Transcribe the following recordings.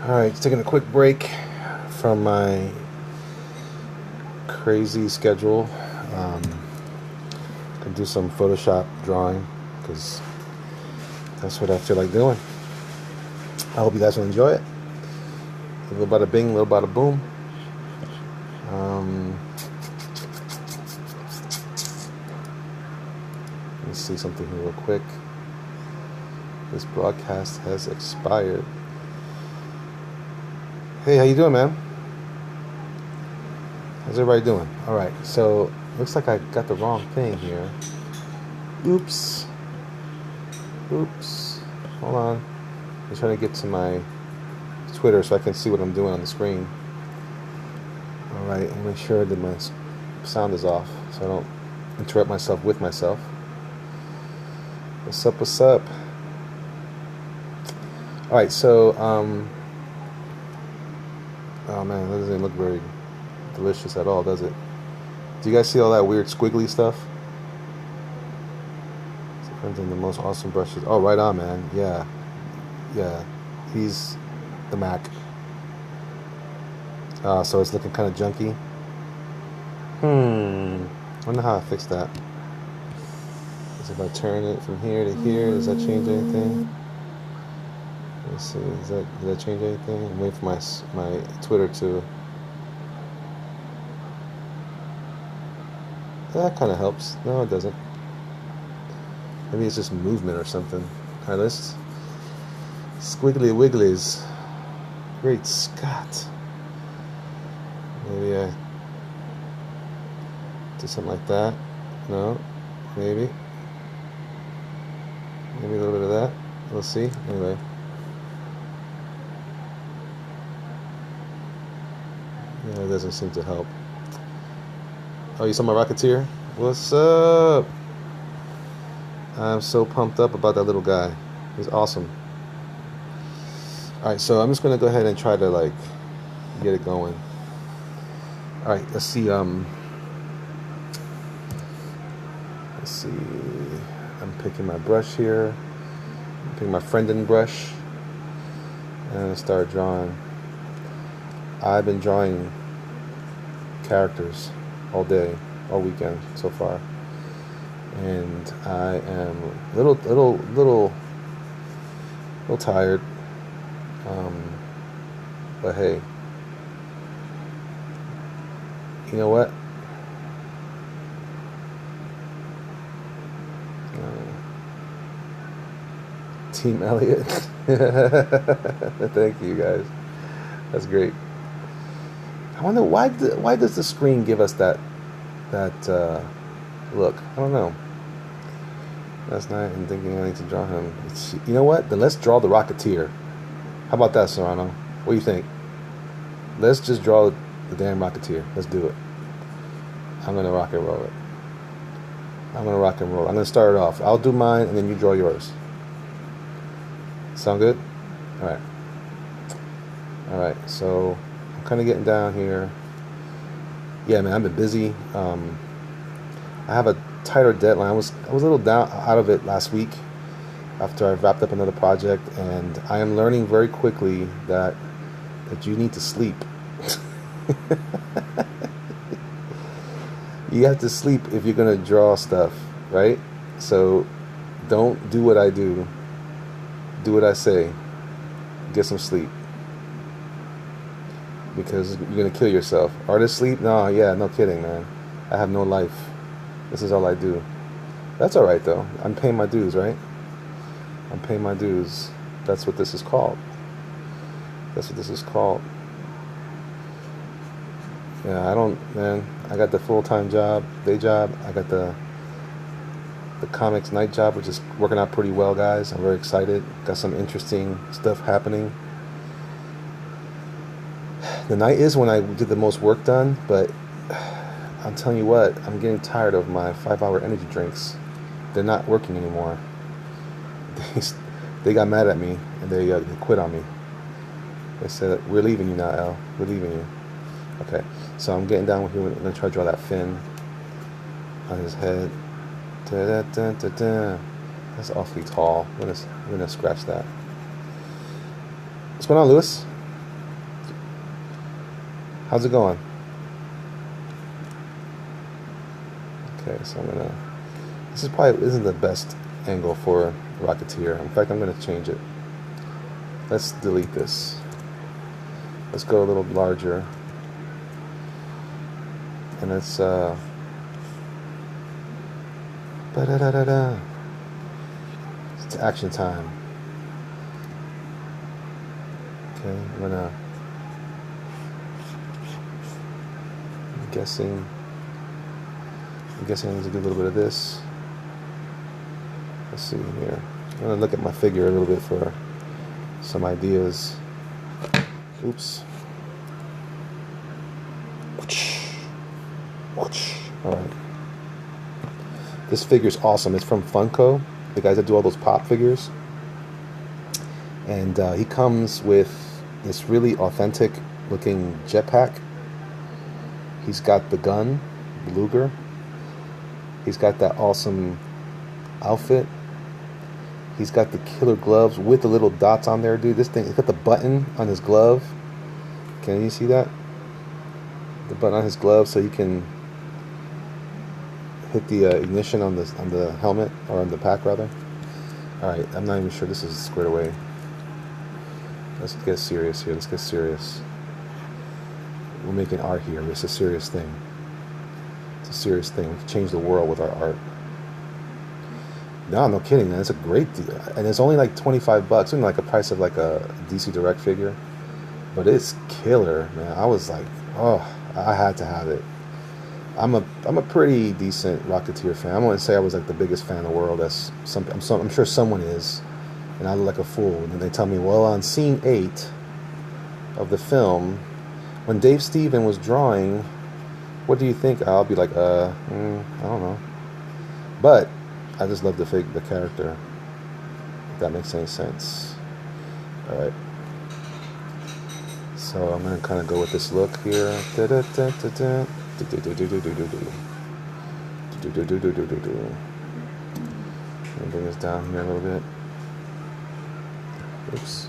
Alright, taking a quick break from my crazy schedule. Gonna do some Photoshop drawing because that's what I feel like doing. I hope you guys will enjoy it. A little bada bing, a little bada boom. Let me see something here real quick. This broadcast has expired. Hey, how you doing, man? How's everybody doing? All right, so looks like I got the wrong thing here. Oops. Hold on. I'm trying to get to my Twitter so I can see what I'm doing on the screen. All right, and make sure that my sound is off so I don't interrupt myself with myself. What's up? All right, so oh man, that doesn't look very delicious at all, does it? Do you guys see all that weird squiggly stuff? It's the most awesome brushes. Oh, right on, man. Yeah. He's the Mac. So it's looking kind of junky. Wonder how I fix that. Is if I turn it from here to here, does that change anything? Let's see. Did that change anything? I'm waiting for my Twitter to. That kind of helps. No, it doesn't. Maybe it's just movement or something. Alright, let's squiggly wigglies. Great Scott. Maybe I do something like that. No, maybe a little bit of that. We'll see. Anyway. Yeah, it doesn't seem to help. Oh, you saw my Rocketeer? What's up? I'm so pumped up about that little guy. He's awesome. Alright, so I'm just gonna go ahead and try to get it going. Alright, let's see. I'm picking my brush here. I'm picking my friendin brush. And I'm gonna start drawing. I've been drawing characters all day, all weekend so far. And I am a little tired, but hey, you know what? Team Elliot. Thank you guys. That's great. I wonder why does the screen give us that look? I don't know. Last night I'm thinking I need to draw him. You know what? Then let's draw the Rocketeer. How about that, Serrano? What do you think? Let's just draw the damn Rocketeer. Let's do it. I'm gonna rock and roll it. I'm gonna start it off. I'll do mine and then you draw yours. Sound good? All right. So I'm kind of getting down here. Yeah, man, I've been busy. I have a tighter deadline. I was a little down out of it last week after I wrapped up another project, and I am learning very quickly that you need to sleep. You have to sleep if you're gonna draw stuff, right? So don't do what I do. Do what I say. Get some sleep. Because you're gonna kill yourself. Artist sleep? No, no kidding, man. I have no life. This is all I do. That's alright though. I'm paying my dues, right? I'm paying my dues. That's what this is called. Yeah, I got the full-time job, day job. I got the comics night job, which is working out pretty well, guys. I'm very excited. Got some interesting stuff happening. The night is when I get the most work done, but I'm telling you what, I'm getting tired of my 5-hour energy drinks. They're not working anymore. They got mad at me and they quit on me. They said, "We're leaving you now, Al. We're leaving you." Okay, so I'm getting down with here. I'm gonna try to draw that fin on his head. That's awfully tall. I'm gonna scratch that. What's going on, Lewis? How's it going? Okay, so I'm gonna. This is probably isn't the best angle for Rocketeer. In fact, I'm gonna change it. Let's delete this. Let's go a little larger, and let's ba-da-da-da-da. It's action time. Okay, I'm guessing I need to do a little bit of this. Let's see here. I'm gonna look at my figure a little bit for some ideas. Oops. Alright. This figure's awesome. It's from Funko, the guys that do all those pop figures. And he comes with this really authentic looking jetpack. He's got the gun, Luger. He's got that awesome outfit. He's got the killer gloves with the little dots on there, dude. This thing, he's got the button on his glove. Can you see that? The button on his glove, so he can hit the ignition on the helmet, or on the pack rather. All right, I'm not even sure this is squared away. Let's get serious here. Let's get serious. We're making art here. It's a serious thing. It's a serious thing. We can change the world with our art. No, no kidding, man. It's a great deal, and it's only like $25. Only like a price of like a DC Direct figure, but it's killer, man. I was like, oh, I had to have it. I'm a pretty decent Rocketeer fan. I wouldn't say I was like the biggest fan in the world. I'm sure someone is, and I look like a fool. And then they tell me, well, on scene 8 of the film, when Dave Steven was drawing, what do you think? I'll be like, I don't know. But I just love the character. If that makes any sense. All right. So I'm gonna kind of go with this look here. Bring this down here a little bit. Oops.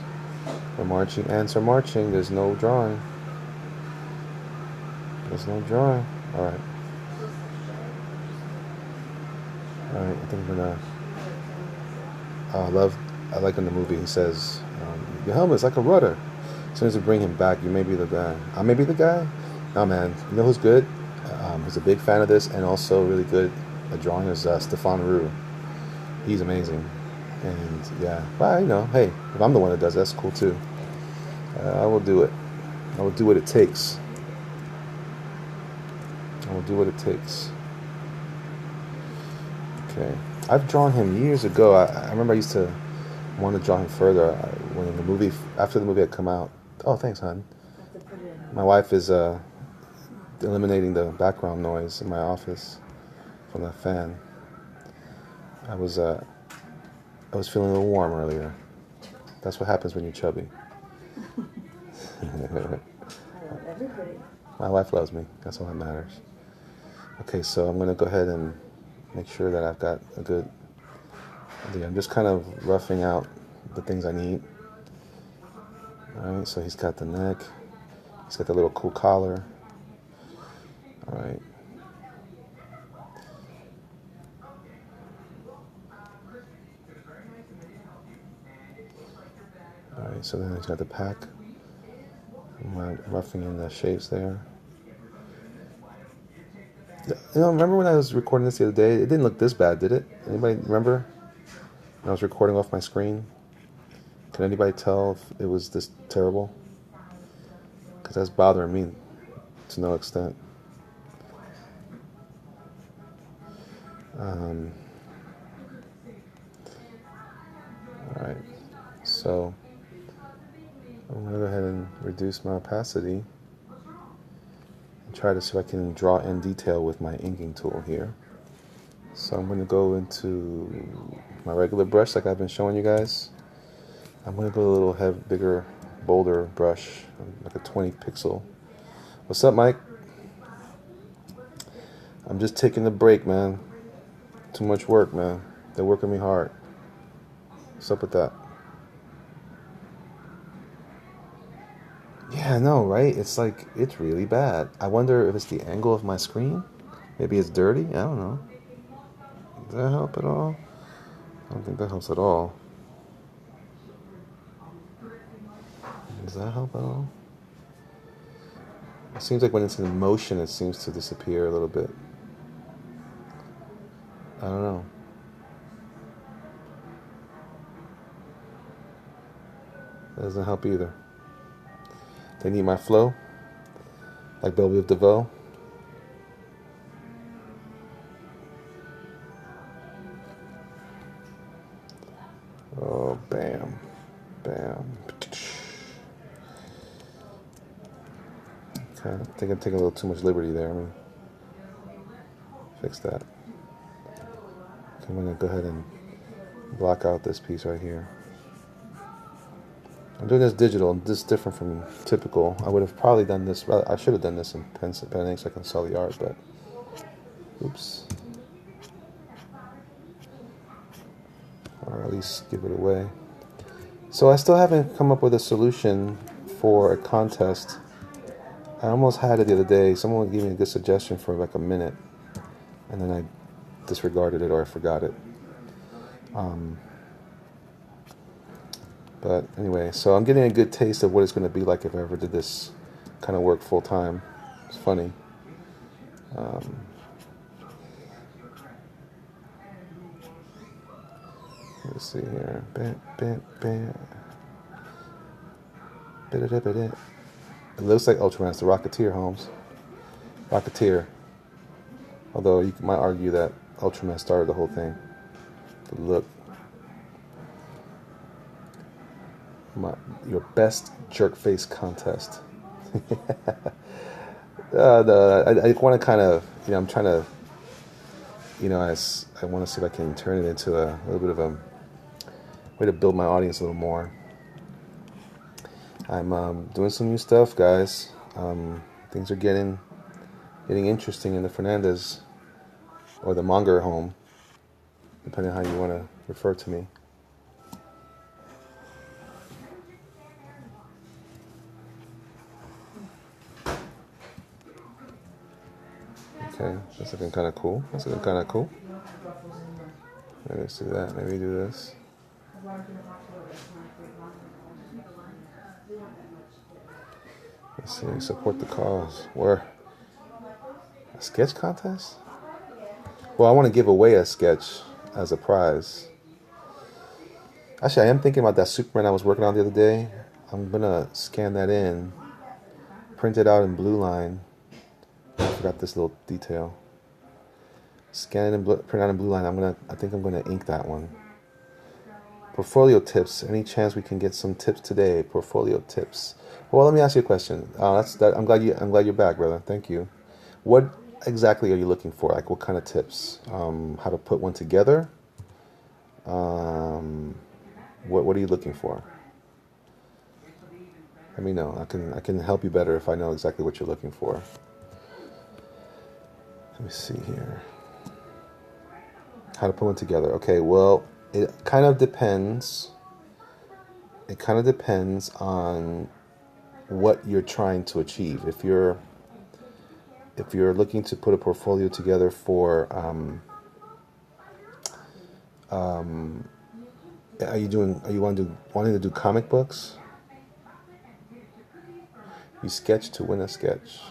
We're marching. Ants are marching. There's no drawing. There's no drawing. All right. Alright, I think I'm gonna. I like in the movie he says, your helmet's like a rudder. As soon as you bring him back, you may be the guy. I may be the guy? No, man. You know who's good? Who's a big fan of this and also really good at drawing is Stefan Roux. He's amazing. And yeah, well, you know, hey, if I'm the one that does it, that's cool too. I will do it. I will do what it takes. I will do what it takes. Okay, I've drawn him years ago. I remember I used to want to draw him further when after the movie had come out. Oh, thanks, hon. My wife is eliminating the background noise in my office from the fan. I was feeling a little warm earlier. That's what happens when you're chubby. My wife loves me. That's all that matters. Okay, so I'm gonna go ahead and make sure that I've got a good idea. I'm just kind of roughing out the things I need. Alright, so he's got the neck. He's got the little cool collar. Alright. Alright, so then he's got the pack. I'm roughing in the shapes there. You know, remember when I was recording this the other day? It didn't look this bad, did it? Anybody remember? When I was recording off my screen? Can anybody tell if it was this terrible? Because that's bothering me to no extent. Alright, so I'm going to go ahead and reduce my opacity. Try to see if I can draw in detail with my inking tool here. So I'm going to go into my regular brush like I've been showing you guys. I'm going to go a little bigger, bolder brush, like a 20 pixel. What's up, Mike? I'm just taking a break, man. Too much work, man. They're working me hard. What's up with that? Yeah. Yeah, I know, right? It's like it's really bad. I wonder if it's the angle of my screen. Maybe it's dirty. I don't know. Does that help at all? I don't think that helps at all. Does that help at all? It seems like when it's in motion, it seems to disappear a little bit. I don't know. That doesn't help either. They need my flow, like Belle Biv DeVoe. Oh, bam, bam. Okay, I think I'm taking a little too much liberty there. Let me fix that. Okay, I'm gonna go ahead and block out this piece right here. I'm doing this digital, and this is different from typical. I would have probably done this. I should have done this in pen and ink so I can sell the art, but oops. Or at least give it away. So I still haven't come up with a solution for a contest. I almost had it the other day. Someone gave me a good suggestion for like a minute, and then I disregarded it or I forgot it. But anyway, so I'm getting a good taste of what it's going to be like if I ever did this kind of work full time. It's funny. Let's see here. It looks like Ultraman's the Rocketeer, Holmes. Rocketeer. Although you might argue that Ultraman started the whole thing. The look. Your best jerk face contest. I want to kind of, I'm trying to, I want to see if I can turn it into a little bit of a way to build my audience a little more. I'm doing some new stuff, guys. Things are getting interesting in the Fernandez or the Monger home, depending on how you want to refer to me. Okay, that's looking kind of cool. Maybe let's do that. Maybe do this. Let's see. Support the cause. Where? A sketch contest? Well, I want to give away a sketch as a prize. Actually, I am thinking about that Superman I was working on the other day. I'm gonna scan that in, print it out in blue line. I forgot this little detail. Scan it and print out in blue line. I think I'm gonna ink that one. Portfolio tips. Any chance we can get some tips today? Portfolio tips. Well, let me ask you a question. I'm glad you're back, brother. Thank you. What exactly are you looking for? Like, what kind of tips? How to put one together? What are you looking for? Let me know. I can help you better if I know exactly what you're looking for. Let me see here. How to put one together. Okay, well, it kind of depends. It kind of depends on what you're trying to achieve. If you're looking to put a portfolio together for are you wanting to do comic books? You sketch to win a sketch.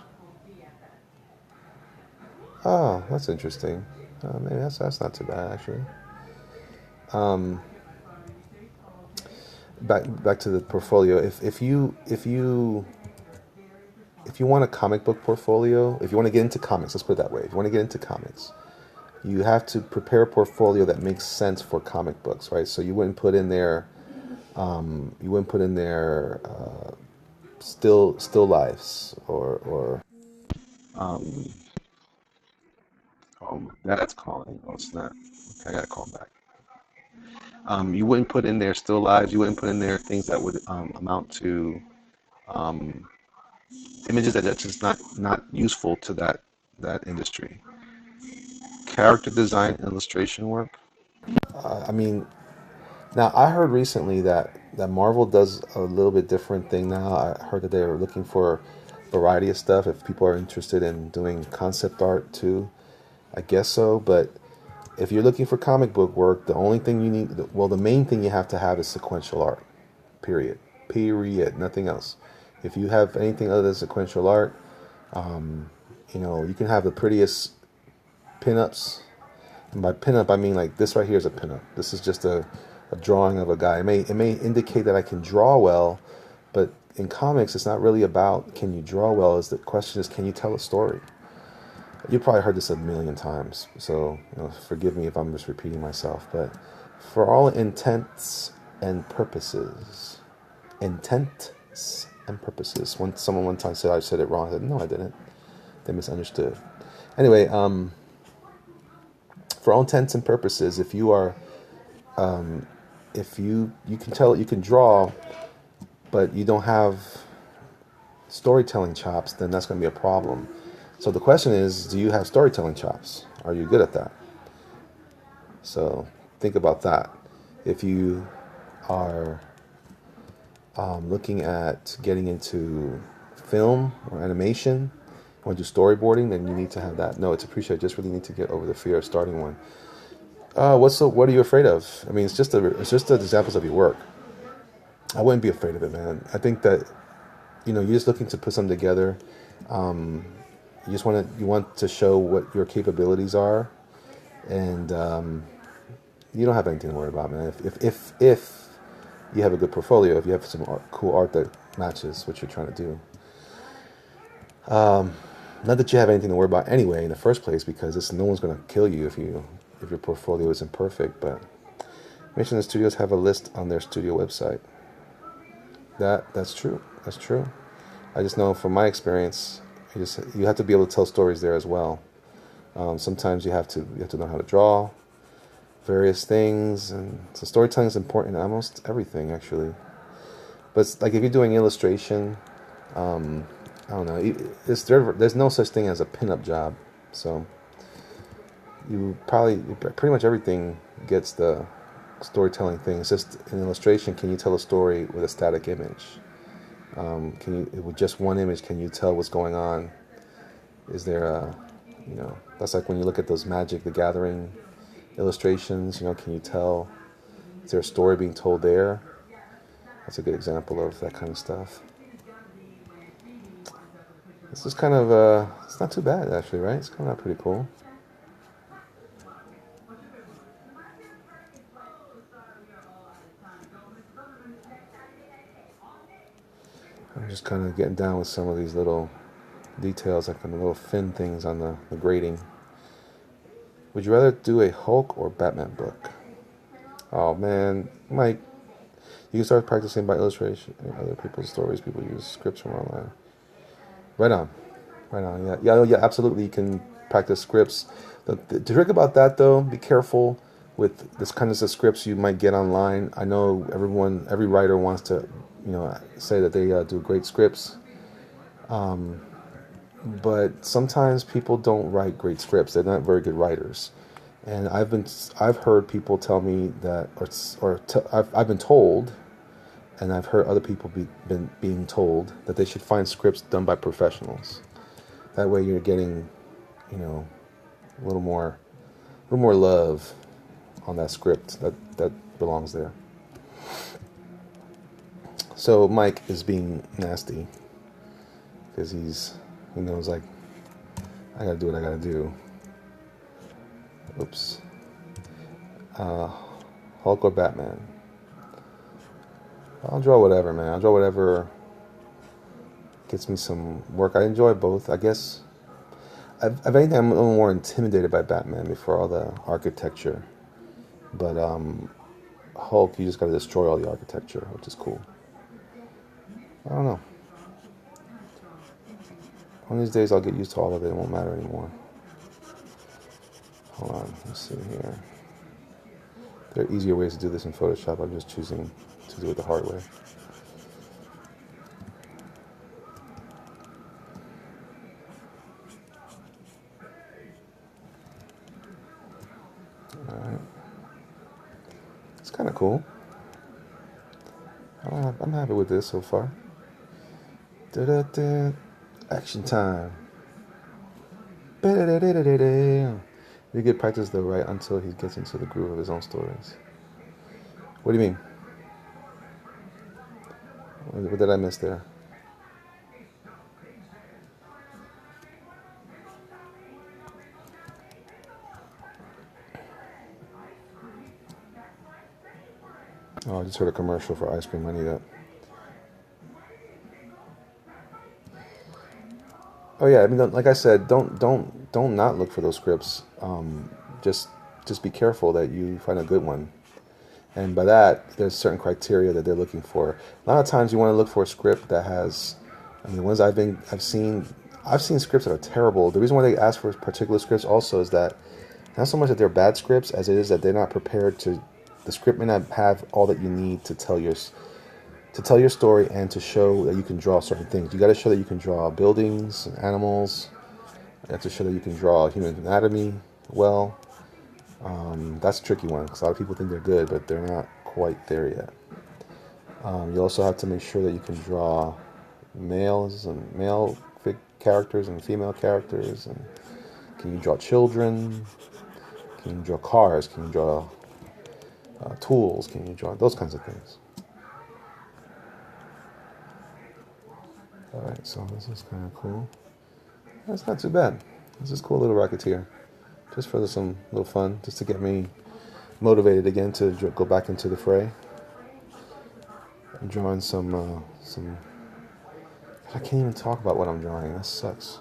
Oh, that's interesting. Maybe that's not too bad actually. Back to the portfolio. If you want a comic book portfolio, if you want to get into comics, let's put it that way. If you want to get into comics, you have to prepare a portfolio that makes sense for comic books, right? So you wouldn't put in there, still lifes or that's calling. Oh, it's not. Okay, I gotta call back. You wouldn't put in there still lives. You wouldn't put in there things that would amount to um, images that are just not useful to that industry. Character design, illustration work. I mean, Now, I heard recently that Marvel does a little bit different thing now. I heard that they were looking for a variety of stuff. If people are interested in doing concept art too, I guess so. But if you're looking for comic book work, the only thing you need, well, the main thing you have to have is sequential art. Period. Period. Nothing else. If you have anything other than sequential art, you can have the prettiest pinups. And by pinup, I mean like this right here is a pinup. This is just a drawing of a guy. It may indicate that I can draw well, but in comics, it's not really about can you draw well. Is the question is can you tell a story? You probably heard this a million times, so forgive me if I'm just repeating myself. But for all intents and purposes, when someone one time said I said it wrong, I said no, I didn't. They misunderstood. Anyway, for all intents and purposes, if you are, if you can tell, you can draw, but you don't have storytelling chops, then that's going to be a problem. So the question is, do you have storytelling chops? Are you good at that? So think about that. If you are looking at getting into film or animation, want to do storyboarding, then you need to have that. No, it's appreciated. Just really need to get over the fear of starting one. What are you afraid of? I mean, it's just the examples of your work. I wouldn't be afraid of it, man. I think that you're just looking to put something together. You want to show what your capabilities are, and you don't have anything to worry about, man. If you have a good portfolio, if you have some cool art that matches what you're trying to do. Not that you have anything to worry about anyway in the first place, because no one's going to kill you if your portfolio isn't perfect. But Mission Studios have a list on their studio website. That's true. That's true. I just know from my experience, you have to be able to tell stories there as well. Sometimes you have to know how to draw various things, and so storytelling is important in almost everything, actually. But it's like if you're doing illustration, I don't know. There's no such thing as a pinup job, so pretty much everything gets the storytelling thing. It's just an illustration. Can you tell a story with a static image? With just one image, can you tell what's going on? Is there that's like when you look at those Magic the Gathering illustrations. Can you tell? Is there a story being told there? That's a good example of that kind of stuff. This is kind of, it's not too bad actually, right? It's coming out pretty cool. I'm just kind of getting down with some of these little details, like the little fin things on the grating. Would you rather do a Hulk or Batman book? Oh man, Mike, you can start practicing by illustration, other people's stories. People use scripts from online. Right on. Yeah, absolutely. You can practice scripts. The trick about that, though, be careful with this kind of scripts you might get online. I know every writer wants to, say that they do great scripts. But sometimes people don't write great scripts. They're not very good writers. And I've heard people tell me that, I've been told, and I've heard other people being told that they should find scripts done by professionals. That way you're getting, a little more love on that script that belongs there. So Mike is being nasty because he knows, like, I gotta do what I gotta do. Oops. Hulk or Batman? I'll draw whatever, man. I'll draw whatever gets me some work. I enjoy both, I guess. If anything, I'm a little more intimidated by Batman before all the architecture. But Hulk, you just gotta destroy all the architecture, which is cool. I don't know. One of these days I'll get used to all of it. It won't matter anymore. Hold on, let's see here. There are easier ways to do this in Photoshop. I'm just choosing to do it the hard way. Alright. It's kind of cool. I'm happy with this so far. Da-da-da. Action time. Ba-da-da-da-da-da. You get practice though, right? Until he gets into the groove of his own stories. What do you mean? What did I miss there? Oh, I just heard a commercial for ice cream. I need that. Oh yeah, I mean, like I said, don't not look for those scripts. Just just be careful that you find a good one. And by that, there's certain criteria that they're looking for. A lot of times, you want to look for a script that has. I mean, the ones I've seen scripts that are terrible. The reason why they ask for particular scripts also is that not so much that they're bad scripts as it is that they're not prepared to. The script may not have all that you need to tell your story and to show that you can draw certain things. You got to show that you can draw buildings and animals. You have to show that you can draw human anatomy well. That's a tricky one because a lot of people think they're good, but they're not quite there yet. You also have to make sure that you can draw male characters and female characters, and can you draw children? Can you draw cars? Can you draw tools? Can you draw those kinds of things? All right, so this is kind of cool. That's not too bad. This is cool, little Rocketeer. Just for some little fun, just to get me motivated again to go back into the fray. I'm drawing some. I can't even talk about what I'm drawing. That sucks.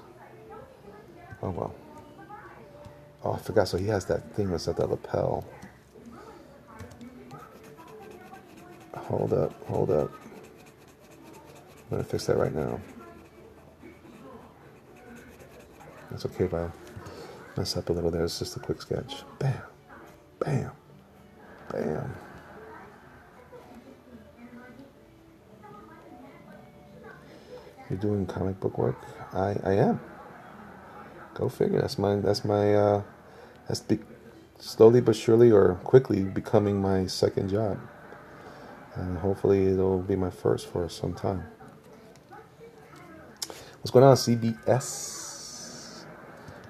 Oh well. Oh, I forgot. So he has that thing that's at the lapel. Hold up. I'm gonna fix that right now. It's okay if I mess up a little there. It's just a quick sketch. Bam. Bam. Bam. You're doing comic book work? I am. Go figure. That's slowly but surely or quickly becoming my second job. And hopefully it'll be my first for some time. What's going on, CBS?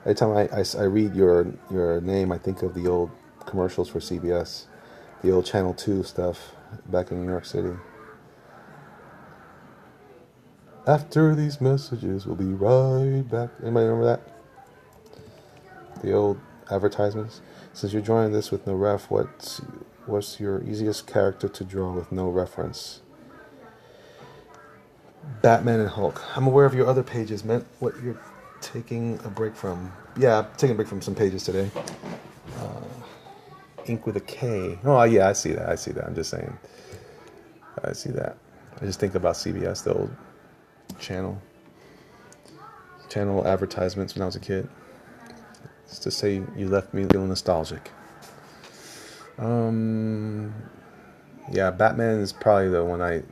Every time I read your name, I think of the old commercials for CBS, the old Channel 2 stuff back in New York City. After these messages, we'll be right back. Anybody remember that? The old advertisements. Since you're drawing this with no ref, what's your easiest character to draw with no reference? Batman and Hulk. I'm aware of your other pages. Meant what you're taking a break from. Yeah, I'm taking a break from some pages today. Ink with a K. Oh yeah, I see that. I'm just saying. I see that. I just think about CBS, the old channel advertisements when I was a kid. It's to say you left me feeling nostalgic. Yeah, Batman is probably the one I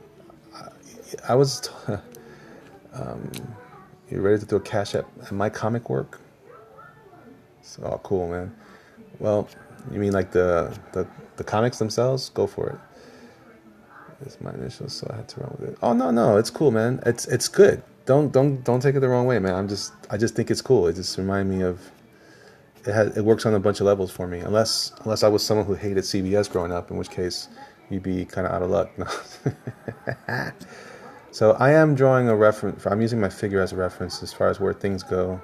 was. You ready to throw cash at my comic work? So, oh, cool, man. Well, you mean like the comics themselves? Go for it. It's my initials, so I had to run with it. Oh no, it's cool, man. It's good. Don't take it the wrong way, man. I just think it's cool. It just reminds me of it works on a bunch of levels for me. Unless I was someone who hated CBS growing up, in which case you'd be kind of out of luck. No. So I am drawing a reference. I'm using my figure as a reference as far as where things go.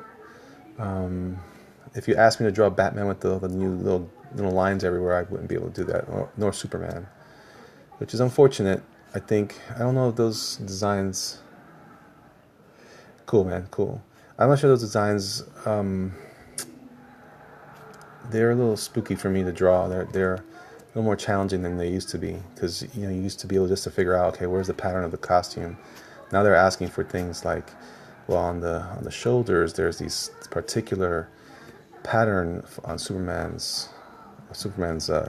If you asked me to draw Batman with the new little lines everywhere, I wouldn't be able to do that, nor Superman, which is unfortunate. I don't know if those designs. Cool, man, cool. I'm not sure those designs. They're a little spooky for me to draw. They're a little more challenging than they used to be, because you used to be able just to figure out, okay, where's the pattern of the costume. Now they're asking for things like, well, on the shoulders there's these particular pattern on Superman's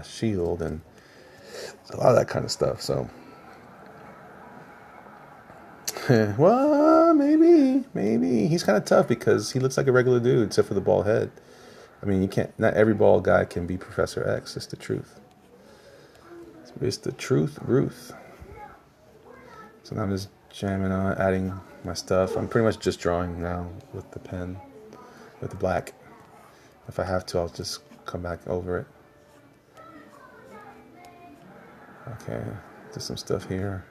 shield, and a lot of that kind of stuff. So well, maybe he's kind of tough because he looks like a regular dude except for the bald head. I mean, not every bald guy can be Professor X. It's the truth. It's the truth, Ruth. So now I'm just jamming on, adding my stuff. I'm pretty much just drawing now with the pen, with the black. If I have to, I'll just come back over it. Okay, just some stuff here.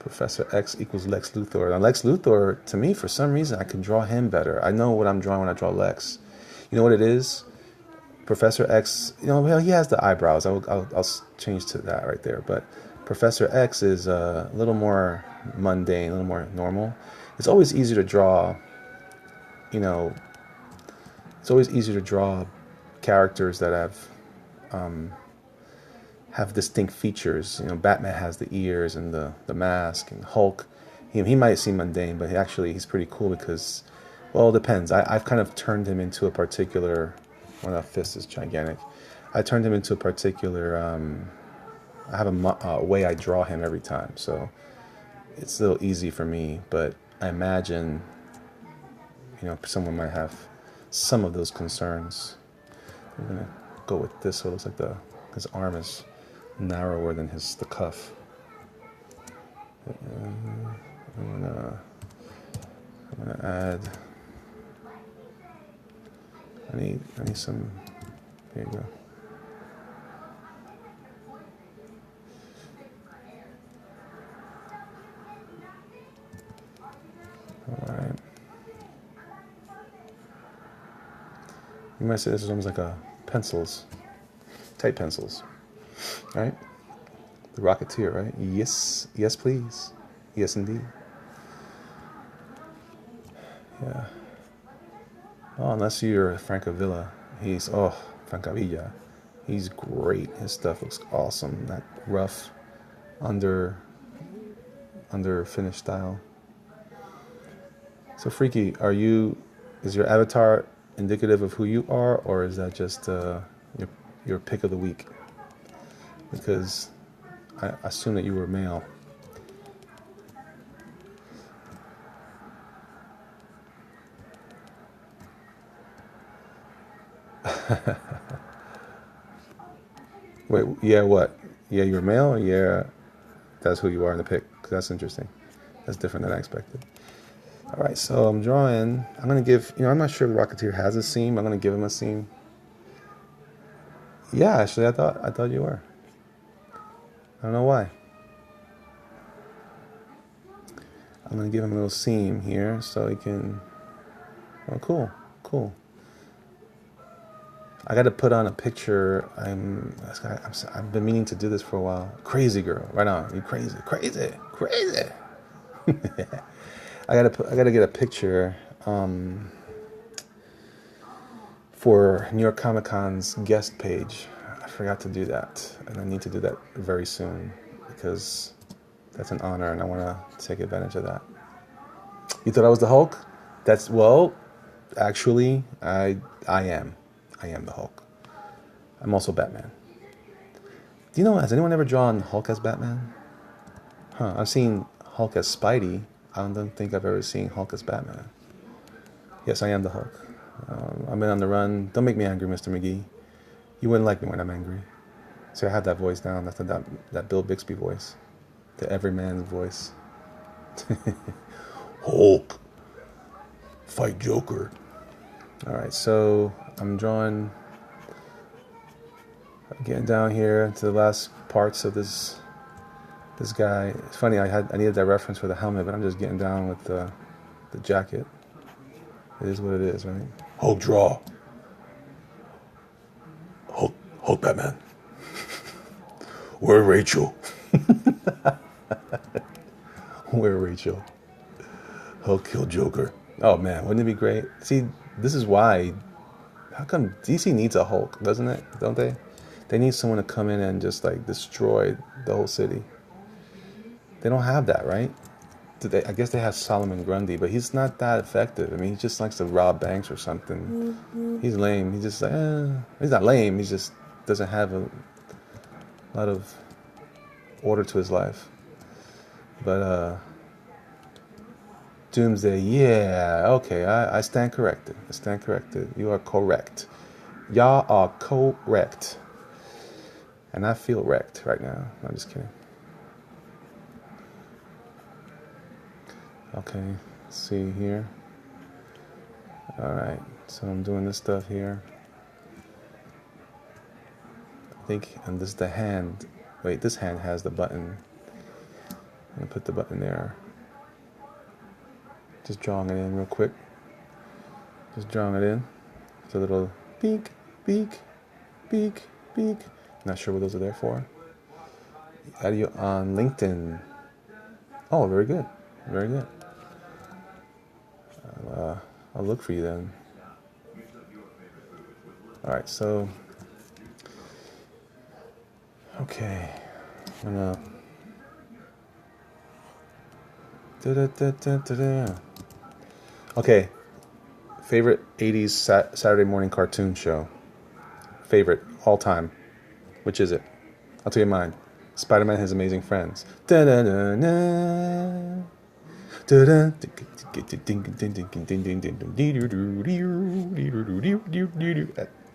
Professor X equals Lex Luthor. Now Lex Luthor, to me, for some reason, I can draw him better. I know what I'm drawing when I draw Lex. You know what it is? Professor X, well, he has the eyebrows. I'll change to that right there. But Professor X is a little more mundane, a little more normal. It's always easier to draw, it's always easier to draw characters that have distinct features. Batman has the ears and the mask, and Hulk, he might seem mundane, but he's pretty cool because, well, it depends. I've kind of turned him into a particular, well, that fist is gigantic. I turned him into a particular, I have a way I draw him every time, so it's a little easy for me, but I imagine, someone might have some of those concerns. I'm gonna go with this so it looks like his arm is narrower than the cuff. I'm gonna add. I need some. There you go. All right. You might say this is almost like pencils, tight pencils, right? The Rocketeer, right? Yes, please. Yes, indeed. Yeah. Oh, unless you're Francavilla. Francavilla. He's great. His stuff looks awesome. That rough, under finished style. So, Freaky, is your avatar indicative of who you are, or is that just your pick of the week? Because I assume that you were male. Wait, yeah, what? Yeah, you're male? Yeah, that's who you are in the pic. That's interesting. That's different than I expected. All right, so I'm drawing. I'm going to give, I'm not sure if the Rocketeer has a seam. I'm going to give him a seam. Yeah, actually, I thought you were. I don't know why. I'm going to give him a little seam here so he can... Oh, cool. I got to put on a picture. I've been meaning to do this for a while. Crazy girl. Right on. You crazy. I gotta get a picture for New York Comic Con's guest page. I forgot to do that, and I need to do that very soon because that's an honor, and I want to take advantage of that. You thought I was the Hulk? Actually, I am. I am the Hulk. I'm also Batman. Do you know, has anyone ever drawn Hulk as Batman? I've seen Hulk as Spidey. I don't think I've ever seen Hulk as Batman. Yes, I am the Hulk. I've been on the run. Don't make me angry, Mr. McGee. You wouldn't like me when I'm angry. See, I have that voice down. That's that Bill Bixby voice. The everyman's voice. Hulk. Fight Joker. All right, so I'm getting down here to the last parts of this guy. It's funny, I needed that reference for the helmet, but I'm just getting down with the jacket. It is what it is, right? Hulk draw. Hulk Batman. Where's Rachel? Where Rachel? Hulk kill Joker. Oh man, wouldn't it be great? See, this is why. How come DC needs a Hulk, doesn't it? Don't they? They need someone to come in and just like destroy the whole city. They don't have that, right? I guess they have Solomon Grundy, but he's not that effective. I mean, he just likes to rob banks or something. He's lame. He's just like, he's not lame. He just doesn't have a lot of order to his life. But Doomsday, yeah, okay, I stand corrected. You are correct. Y'all are correct. And I feel wrecked right now. No, I'm just kidding. Okay, let's see here. Alright, so I'm doing this stuff here. I think, and this is the hand. Wait, this hand has the button. I'm gonna put the button there. Just drawing it in real quick. Just drawing it in. It's a little beak, beak, beak, beak. Not sure what those are there for. Add you on LinkedIn. Oh, very good. Very good. I'll look for you then. Alright, so okay. I'm gonna okay. Favorite 80s Saturday morning cartoon show. Favorite all time. Which is it? I'll tell you mine. Spider-Man and His Amazing Friends.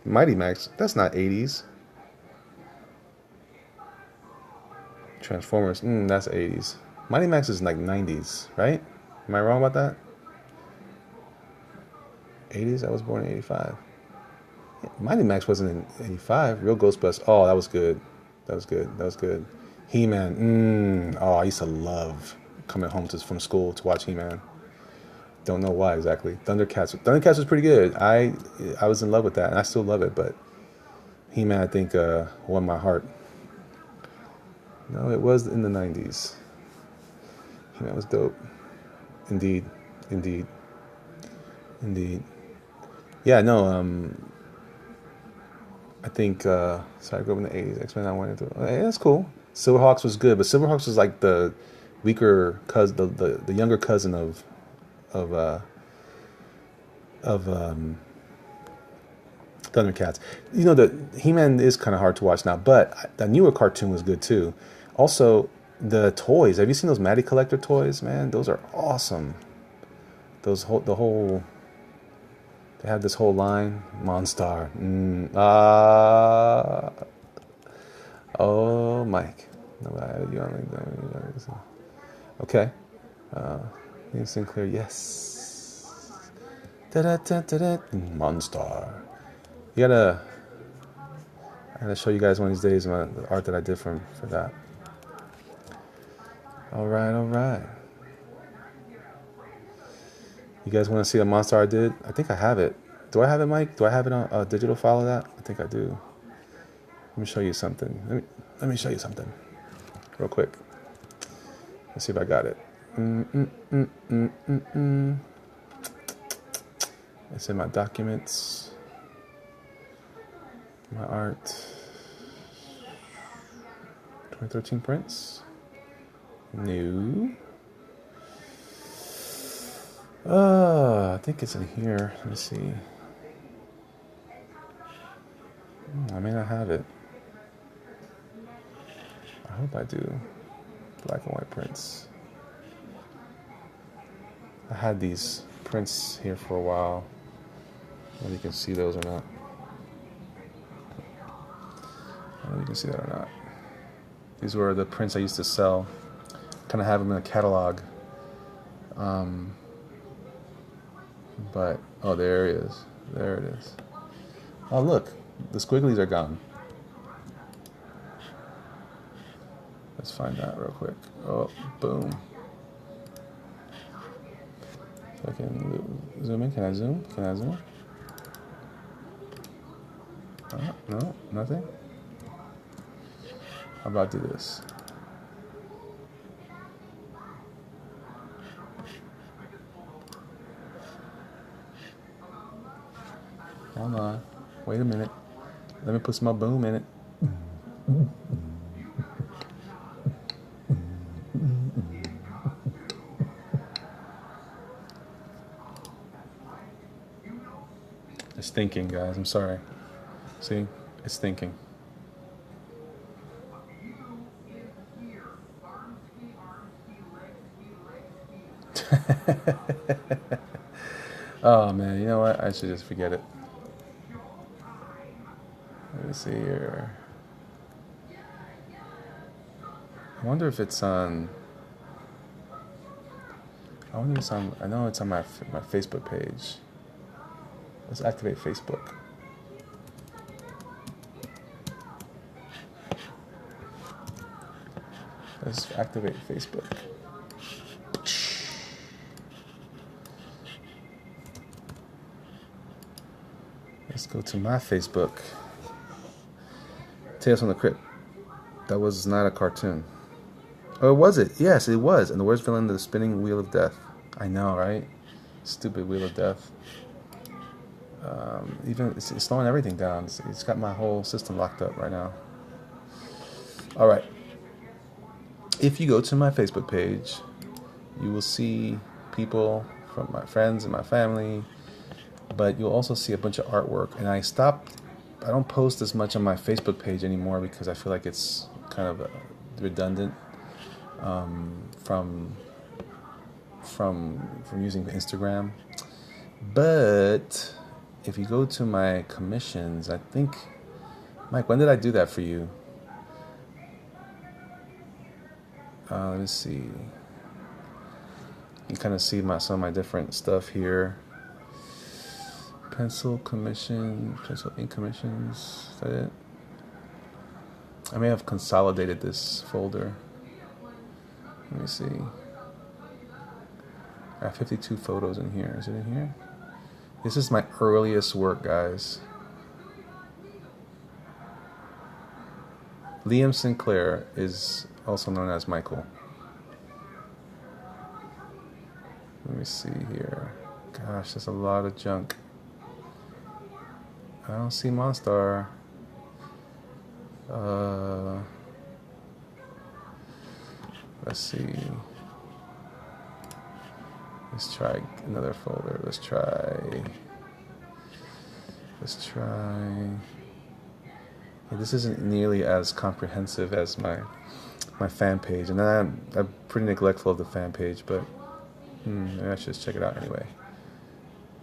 Mighty Max. That's not 80s. Transformers. That's 80s. Mighty Max is like 90s, right? Am I wrong about that? 80s? I was born in 85. Yeah, Mighty Max wasn't in 85. Real Ghostbusters. Oh, that was good. That was good. That was good. He-Man. Oh, I used to love coming home from school to watch He-Man. Don't know why exactly. Thundercats. Thundercats was pretty good. I was in love with that, and I still love it. But He-Man, I think, won my heart. No, it was in the 90s. He-Man was dope. Indeed. Indeed. Indeed. Yeah, no, I think, sorry, I grew up in the 80s. X-Men, I went into. Hey, that's cool. Silverhawks was good, but Silverhawks was like the weaker cousin, the younger cousin of Thundercats. You know, the He-Man is kind of hard to watch now, but the newer cartoon was good too. Also, the toys. Have you seen those Matty Collector toys, man? Those are awesome. They have this whole line. Monstar. Oh, Mike. Okay. Ian Sinclair, yes. Da-da-da-da-da. Monstar. I gotta show you guys one of these days the art that I did for that. Alright, alright. You guys want to see the monster I did? I think I have it. Do I have it, Mike? Do I have it on a digital file of that? I think I do. Let me show you something. Let me show you something real quick. Let's see if I got it. It's in my documents. My art. 2013 prints. New. I think it's in here. Let me see. I may not have it. I hope I do. Black and white prints. I had these prints here for a while. Whether you can see those or not. I don't know if you can see that or not. These were the prints I used to sell. Kind of have them in a catalog. But, oh, there it is. There it is. Oh, look. The squigglies are gone. Let's find that real quick. Oh, boom. So I can zoom in. Can I zoom? Can I zoom? No, nothing. How about do this? Hold on. Wait a minute. Let me put some more boom in it. It's thinking, guys. I'm sorry. See? It's thinking. Oh, man. You know what? I should just forget it. Let me see here. I wonder if it's on... I wonder if it's on. I know it's on my Facebook page. Let's activate Facebook. Let's activate Facebook. Let's go to my Facebook. Tales from the Crypt. That was not a cartoon. Oh, was it? Yes, it was. And the words fell into the spinning wheel of death. I know, right? Stupid wheel of death. Even it's slowing everything down. It's got my whole system locked up right now. All right. If you go to my Facebook page, you will see people from my friends and my family, but you'll also see a bunch of artwork. And I don't post as much on my Facebook page anymore because I feel like it's kind of redundant from using Instagram. But if you go to my commissions, I think, Mike, when did I do that for you? Let me see. You kind of see some of my different stuff here. Pencil ink commissions. Is that it? I may have consolidated this folder. Let me see. I have 52 photos in here. Is it in here? This is my earliest work, guys. Liam Sinclair is also known as Michael. Let me see here. Gosh, there's a lot of junk. I don't see Monstar. Let's see. Let's try another folder. Let's try. Yeah, this isn't nearly as comprehensive as my fan page, and I'm pretty neglectful of the fan page, but maybe I should just check it out anyway.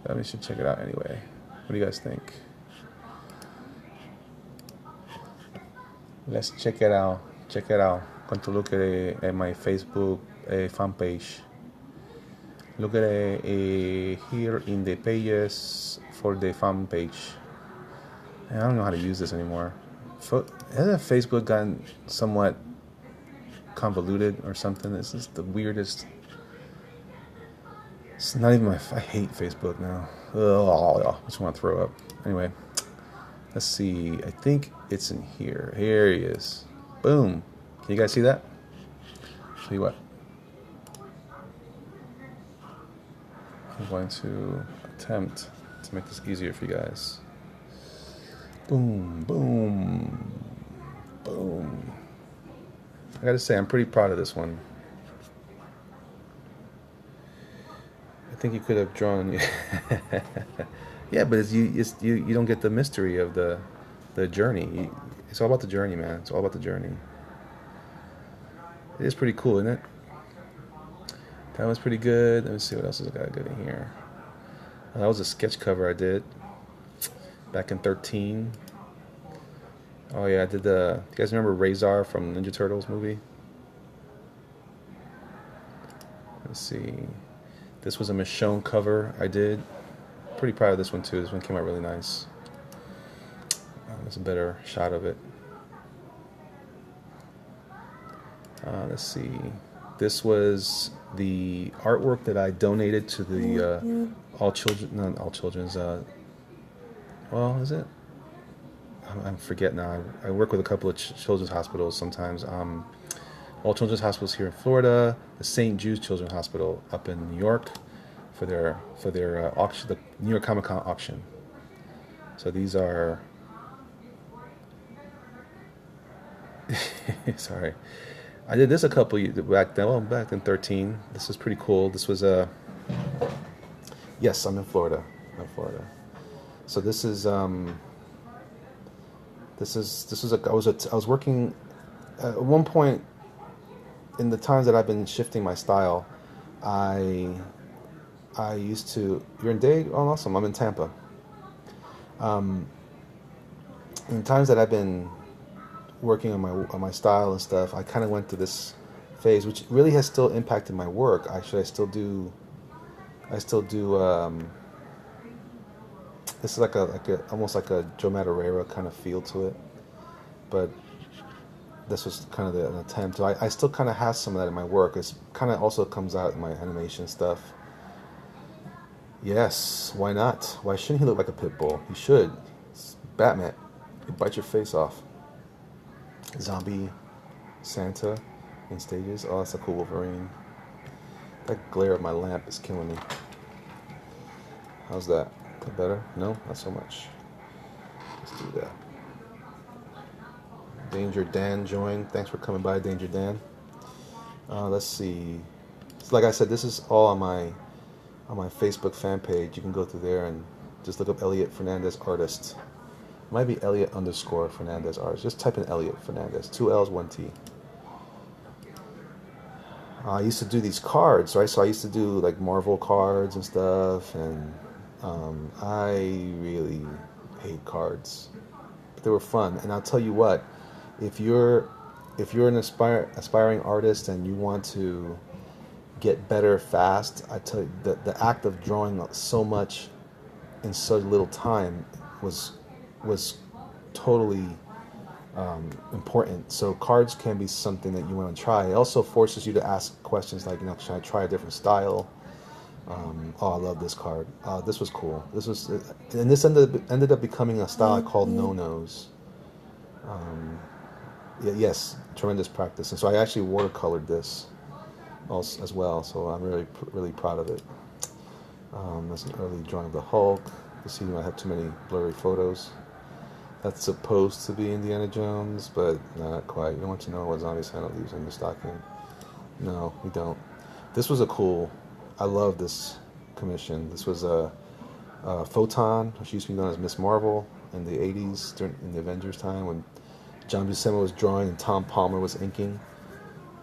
What do you guys think? Let's check it out. Going to look at my Facebook fan page. Look at it here in the pages for the fan page. I don't know how to use this anymore. Hasn't Facebook gotten somewhat convoluted or something? This is the weirdest. It's not even I hate Facebook now. I just want to throw up. Anyway, let's see. I think it's in here. Here he is. Boom. Can you guys see that? Show you what. I'm going to attempt to make this easier for you guys. Boom, boom, boom. I gotta say, I'm pretty proud of this one. I think you could have drawn. Yeah, but you don't get the mystery of the journey. It's all about the journey, man. It's all about the journey. It is pretty cool, isn't it? That was pretty good. Let me see what else has got good in here. That was a sketch cover I did back in 2013. Oh yeah, I did the. You guys remember Razor from Ninja Turtles movie? Let's see. This was a Michonne cover I did. Pretty proud of this one too. This one came out really nice. There's a better shot of it. Let's see. This was the artwork that I donated to the all children's. Well, is it? I forget now. I work with a couple of children's hospitals sometimes. All Children's Hospitals here in Florida, the St. Jude's Children's Hospital up in New York, for their auction, the New York Comic Con auction. So these are. Sorry, I did this a couple years back then. Well, back in 2013. This was pretty cool. This was a. Yes, I'm in Florida. So this is I was working at one point in the times that I've been shifting my style. I used to. You're in Dade? Oh, awesome! I'm in Tampa. In times that I've been working on my style and stuff, I kind of went through this phase, which really has still impacted my work. Actually, I still do I still do. This is like a almost like a Joe Madureira kind of feel to it, but this was kind of an attempt. I still kind of have some of that in my work. It's kind of also comes out in my animation stuff. Yes, why not? Why shouldn't he look like a pit bull? He should. It's Batman. He'd bite your face off. Zombie Santa in stages. Oh, that's a cool Wolverine. That glare of my lamp is killing me. How's that? Is that better? No, not so much. Let's do that. Danger Dan joined. Thanks for coming by, Danger Dan. Let's see. So like I said, this is all on my Facebook fan page. You can go through there and just look up Elliot Fernandez Artist. It might be Elliot _ Fernandez Artist. Just type in Elliot Fernandez. 2 L's, 1 T. I used to do these cards, right? So I used to do like Marvel cards and stuff, and I really hate cards, but they were fun. And I'll tell you what, if you're an aspiring artist and you want to get better fast, I tell you the act of drawing so much in so little time was totally important. So cards can be something that you want to try. It also forces you to ask questions like, should I try a different style? Oh, I love this card. This was cool. And this ended up becoming a style I called no-nos. Yes, tremendous practice. And so I actually watercolored this also, as well. So I'm really proud of it. That's an early drawing of the Hulk. You see, I have too many blurry photos. That's supposed to be Indiana Jones, but not quite. You don't want to know what zombie Santa leaves in your stocking. No, we don't. This was a cool. I love this commission. This was a Photon, which used to be known as Miss Marvel in the 80s, in the Avengers time, when John Buscema was drawing and Tom Palmer was inking.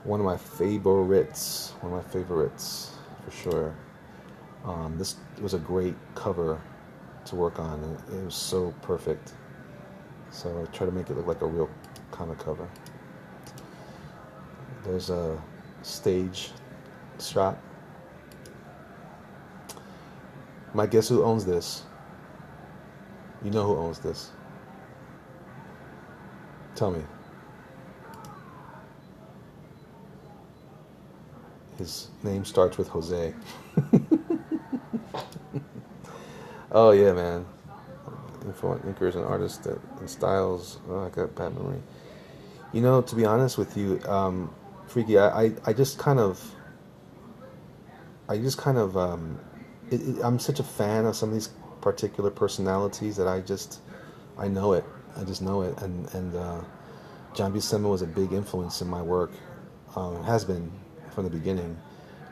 One of my favorites for sure. This was a great cover to work on. It was so perfect. So I try to make it look like a real comic cover. There's a stage shot. My guess who owns this? You know who owns this. Tell me. His name starts with Jose. Oh yeah, man. Inkers and artists and styles. Oh, I got bad memory. To be honest with you, Freaky, I just kind of I'm such a fan of some of these particular personalities that I know it. I just know it. And John Buscema was a big influence in my work. Has been from the beginning.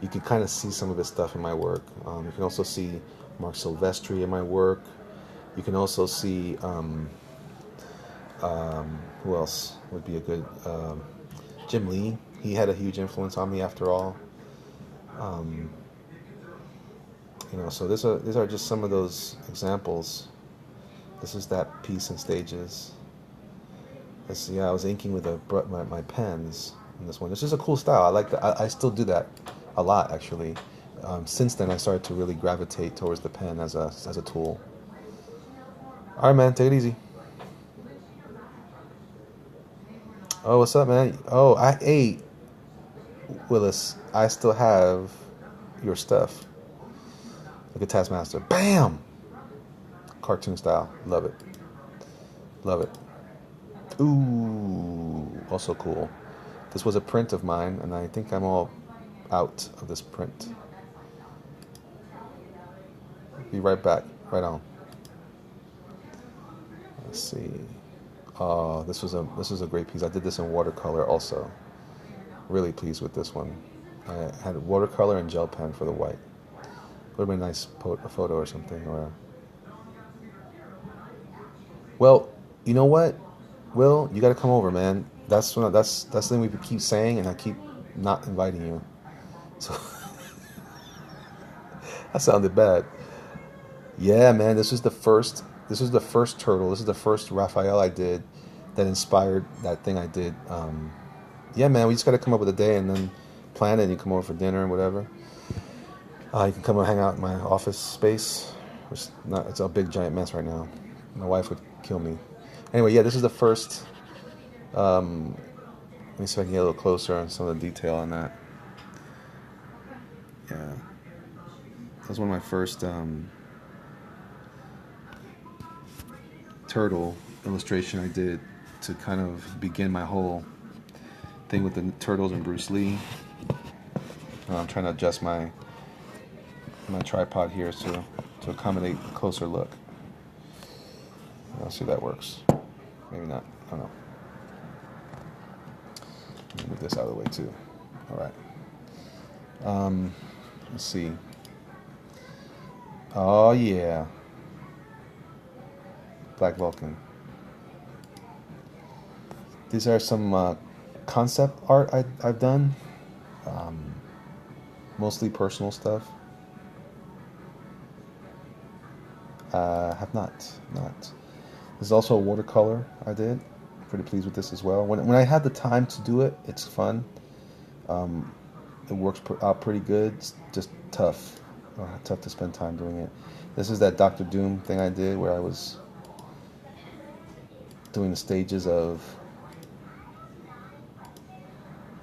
You can kind of see some of his stuff in my work. You can also see Mark Silvestri in my work. You can also see who else would be a good Jim Lee. He had a huge influence on me after all. So these are just some of those examples. This is that piece in stages. I was inking with my pens in this one. This is a cool style. I like that. I still do that a lot, actually. Since then, I started to really gravitate towards the pen as a tool. All right, man, take it easy. Oh, what's up, man? Oh, I ate, Willis. I still have your stuff. Look at Taskmaster. Bam! Cartoon style. Love it. Love it. Ooh, also cool. This was a print of mine, and I think I'm all out of this print. Be right back. Right on. Let's see. Oh, this was a great piece. I did this in watercolor also. Really pleased with this one. I had watercolor and gel pen for the white. Would have been a nice photo or something. Well, you know what, Will? You got to come over, man. That's the thing we keep saying, and I keep not inviting you. So that sounded bad. Yeah, man. This is the first turtle. This is the first Raphael I did that inspired that thing I did. Yeah, man. We just got to come up with a day and then plan it, and you come over for dinner and whatever. You can come and hang out in my office space. It's a big giant mess right now. My wife would kill me. Anyway, yeah, this is the first. Let me see if I can get a little closer on some of the detail on that. Yeah, that was one of my first turtle illustration I did to kind of begin my whole thing with the turtles and Bruce Lee. I'm trying to adjust my tripod here to accommodate a closer look. I'll see if that works. Maybe not. I don't know. Let me move this out of the way too. All right. Let's see. Oh yeah. Black Vulcan. These are some concept art I've done. Mostly personal stuff. Have not. This is also a watercolor I did. Pretty pleased with this as well. When I had the time to do it, it's fun. It works out pretty good. It's just tough. Tough to spend time doing it. This is that Doctor Doom thing I did where I was doing the stages of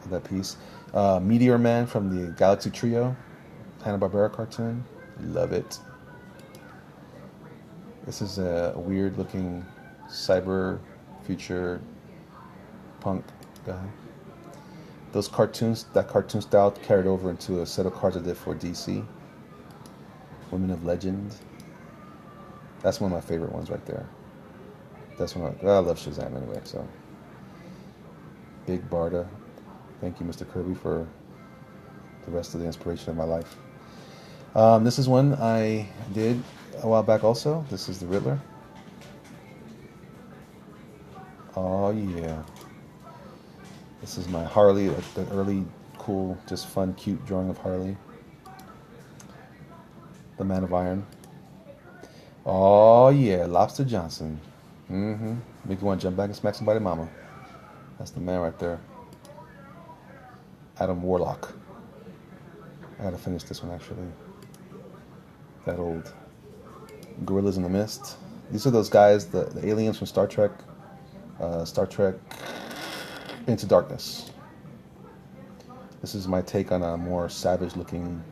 that piece. Meteor Man from the Galaxy Trio, Hanna-Barbera cartoon. Love it. This is a weird looking cyber future punk guy. Those cartoons, that cartoon style carried over into a set of cards I did for DC. Women of Legend. That's one of my favorite ones right there. That's one I love Shazam anyway, so. Big Barda. Thank you, Mr. Kirby, for the rest of the inspiration of my life. This is one I did a while back also. This is the Riddler. Oh yeah. This is my Harley, the early cool, just fun, cute drawing of Harley. The Man of Iron. Oh yeah, Lobster Johnson. Make you want to jump back and smack somebody, mama. That's the man right there. Adam Warlock. I gotta finish this one actually. That old Gorillas in the Mist. These are those guys, the aliens from Star Trek Into Darkness. This is my take on a more savage looking,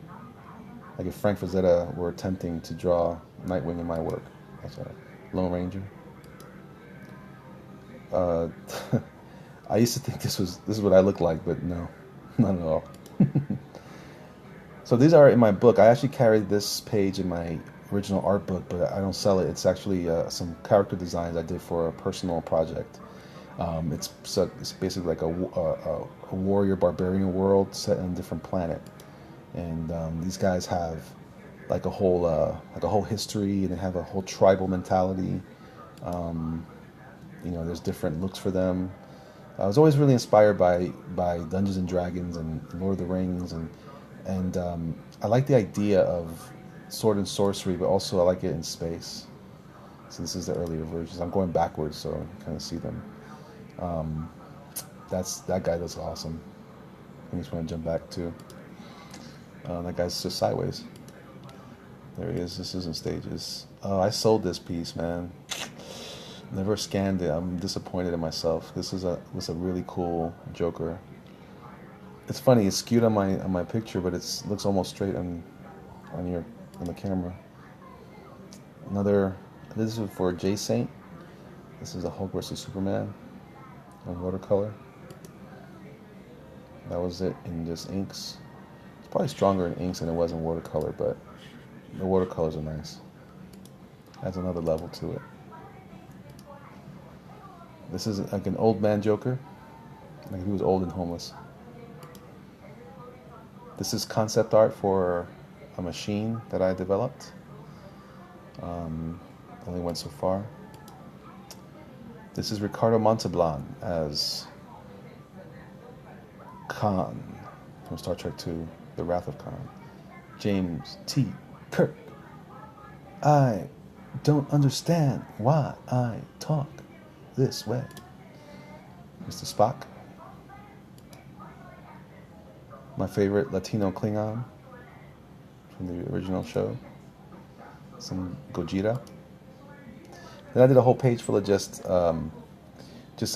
like if Frank Frazetta were attempting to draw Nightwing in my work. That's a Lone Ranger. I used to think this is what I look like, but no, not at all. So these are in my book. I actually carried this page in my original art book, but I don't sell it. It's actually some character designs I did for a personal project. It's basically like a warrior barbarian world set in a different planet, and these guys have like a whole history, and they have a whole tribal mentality. There's different looks for them. I was always really inspired by Dungeons and Dragons and Lord of the Rings, and I like the idea of sword and sorcery, but also I like it in space. So this is the earlier versions. I'm going backwards so you kind of see them. That guy looks awesome. I just want to jump back too. That guy's just sideways. There he is. This is in stages. Oh, I sold this piece, man. Never scanned it. I'm disappointed in myself. This was a really cool Joker. It's funny. It's skewed on my picture, but it looks almost straight on the camera. This is for Jay Saint. This is a Hulk vs. Superman on watercolor. That was it in just inks. It's probably stronger in inks than it was in watercolor, but the watercolors are nice. Adds another level to it. This is like an old man Joker. Like he was old and homeless. This is concept art for a machine that I developed. Only went so far. This is Ricardo Montalban as Khan from Star Trek II, The Wrath of Khan. James T. Kirk. I don't understand why I talk this way. Mr. Spock. My favorite Latino Klingon from the original show. Some Gojira. Then I did a whole page full of just a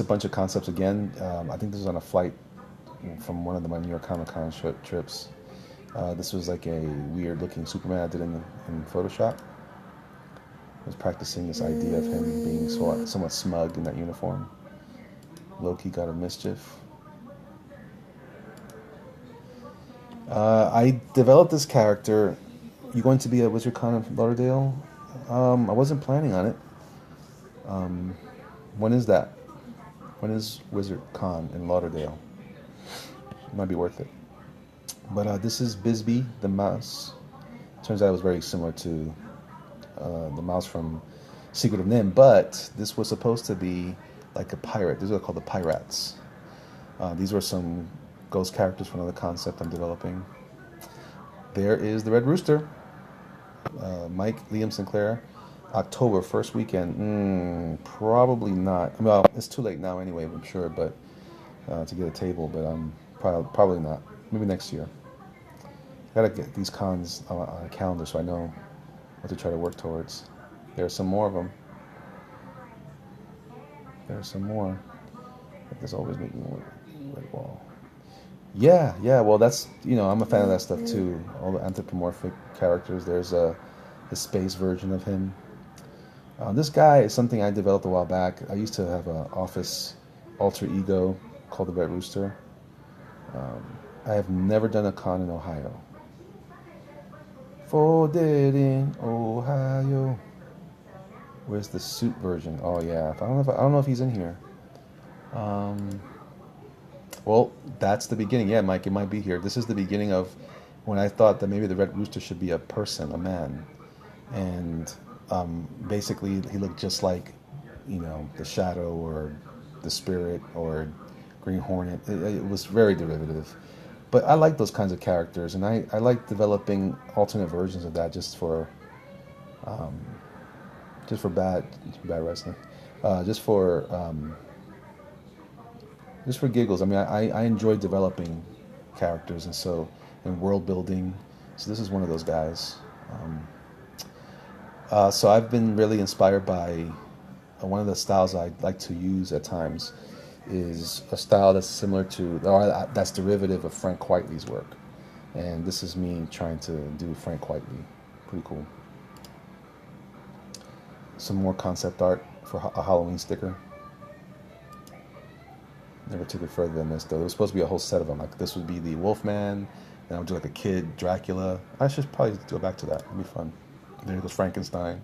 bunch of concepts again. I think this was on a flight from one of my New York Comic Con trips. This was like a weird looking Superman I did in Photoshop. I was practicing this idea of him being somewhat smug in that uniform. Low-key God of Mischief. I developed this character. You going to be at WizardCon in Lauderdale? I wasn't planning on it. When is that? When is WizardCon in Lauderdale? It might be worth it. But this is Bisbee, the mouse. Turns out it was very similar to the mouse from Secret of Nim, but this was supposed to be like a pirate. These are called the Pirates. These were some ghost characters from another concept I'm developing. There is the Red Rooster. Mike, Liam Sinclair. October, first weekend. Probably not. Well, it's too late now anyway, I'm sure, but to get a table, but probably not. Maybe next year. I gotta get these cons on a calendar so I know what to try to work towards. There are some more of them. There's some more. There's always making more red wall. Yeah. Well, that's I'm a fan of that stuff too. All the anthropomorphic characters. There's the space version of him. This guy is something I developed a while back. I used to have an office alter ego called the Red Rooster. I have never done a con in Ohio. For dead in Ohio. Where's the suit version? Oh yeah, I don't know if he's in here. Well, that's the beginning. Yeah, Mike, it might be here. This is the beginning of when I thought that maybe the Red Rooster should be a person, a man, and basically he looked just like, the Shadow or the Spirit or Green Hornet. It was very derivative. But I like those kinds of characters, and I like developing alternate versions of that just for bad wrestling, just for giggles. I mean, I enjoy developing characters and world building. So this is one of those guys. So I've been really inspired by one of the styles I like to use at times. Is a style that's similar to, or that's derivative of Frank Quitely's work. And this is me trying to do Frank Quitely. Pretty cool. Some more concept art for a Halloween sticker. Never took it further than this, though. There was supposed to be a whole set of them. Like, this would be the Wolfman, and I would do like a kid Dracula. I should probably go back to that. It'd be fun. There goes Frankenstein.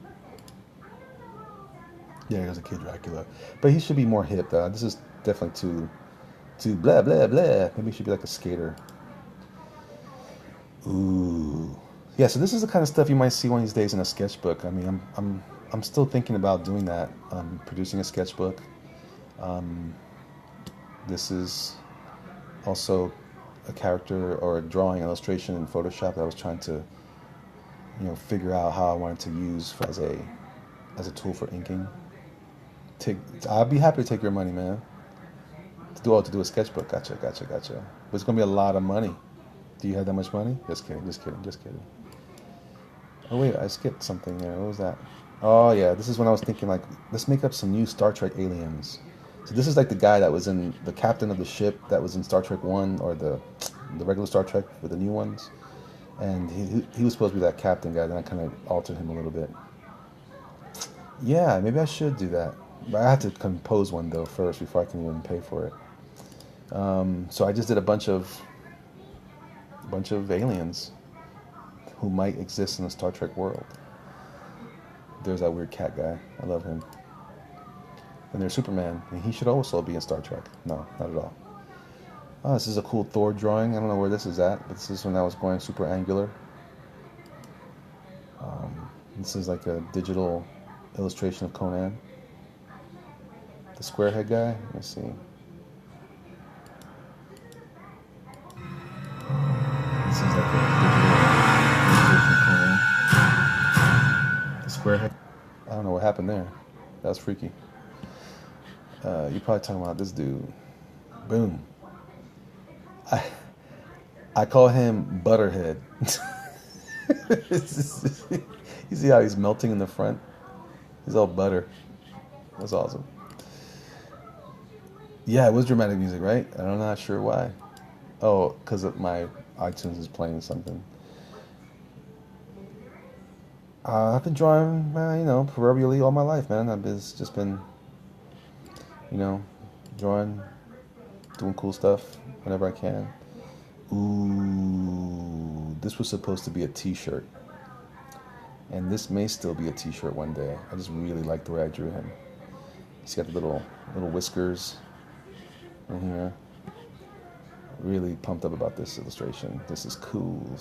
Yeah, there's a kid Dracula. But he should be more hip, though. This is definitely too blah blah blah. Maybe he should be like a skater. Ooh, yeah. So this is the kind of stuff you might see one of these days in a sketchbook. I mean, I'm still thinking about doing that. Producing a sketchbook. This is also a character or a drawing illustration in Photoshop that I was trying to, figure out how I wanted to use as a tool for inking. I'd be happy to take your money, man. To do a sketchbook. Gotcha. But it's gonna be a lot of money. Do you have that much money? Just kidding. Oh wait, I skipped something there. What was that? Oh yeah, this is when I was thinking like, let's make up some new Star Trek aliens. So this is like the guy that was in the captain of the ship that was in Star Trek 1 or the regular Star Trek with the new ones, and he was supposed to be that captain guy. Then I kind of altered him a little bit. Yeah, maybe I should do that. But I have to compose one though first before I can even pay for it. So I just did a bunch of aliens who might exist in the Star Trek world. There's that weird cat guy. I love him. And there's Superman, and he should also be in Star Trek. No, not at all. Oh, this is a cool Thor drawing. I don't know where this is at, but this is when I was going super angular. This is like a digital illustration of Conan. The squarehead guy. Let me see. This is like a digital illustration of Conan. The squarehead. I don't know what happened there. That was freaky. You're probably talking about this dude. Boom. I call him Butterhead. You see how he's melting in the front? He's all butter. That's awesome. Yeah, it was dramatic music, right? I'm not sure why. Oh, because my iTunes is playing something. I've been drawing, proverbially all my life, man. Just been, you know, drawing, doing cool stuff whenever I can. Ooh, this was supposed to be a T-shirt, and this may still be a T-shirt one day. I just really like the way I drew him. He's got the little whiskers in here. Really pumped up about this illustration. This is cool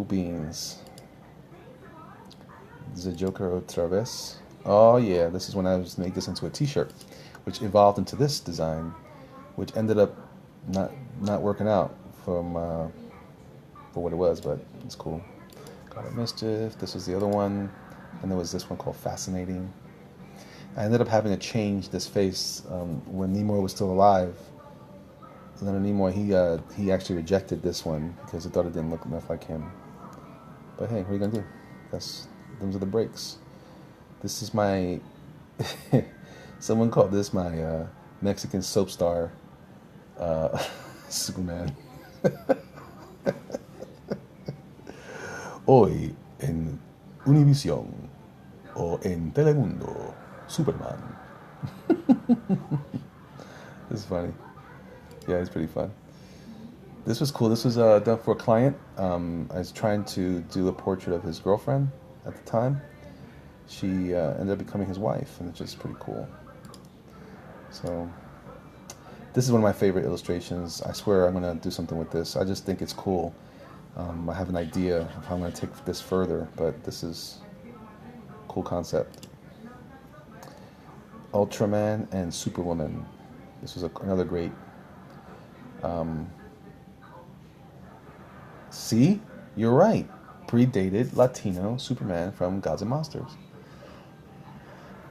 beans. The Joker otra vez. Oh yeah, this is when I was make this into a T-shirt, which evolved into this design, which ended up not working out for what it was, but it's cool. God of Mischief. This was the other one, and there was this one called Fascinating. I ended up having to change this face when Nimoy was still alive. Leonard Nimoy, he actually rejected this one because he thought it didn't look enough like him. But hey, what are you gonna do? Those are the breaks. This is my someone called this my Mexican soap star Superman. Hoy en Univision o en Telemundo, Superman. This is funny. Yeah, it's pretty fun. This was cool. This was done for a client. I was trying to do a portrait of his girlfriend at the time. She ended up becoming his wife, and it's just pretty cool. So this is one of my favorite illustrations. I swear I'm going to do something with this. I just think it's cool. I have an idea of how I'm going to take this further, but this is a cool concept. Ultraman and Superwoman. This was another great... see? You're right. Predated Latino Superman from Gods and Monsters.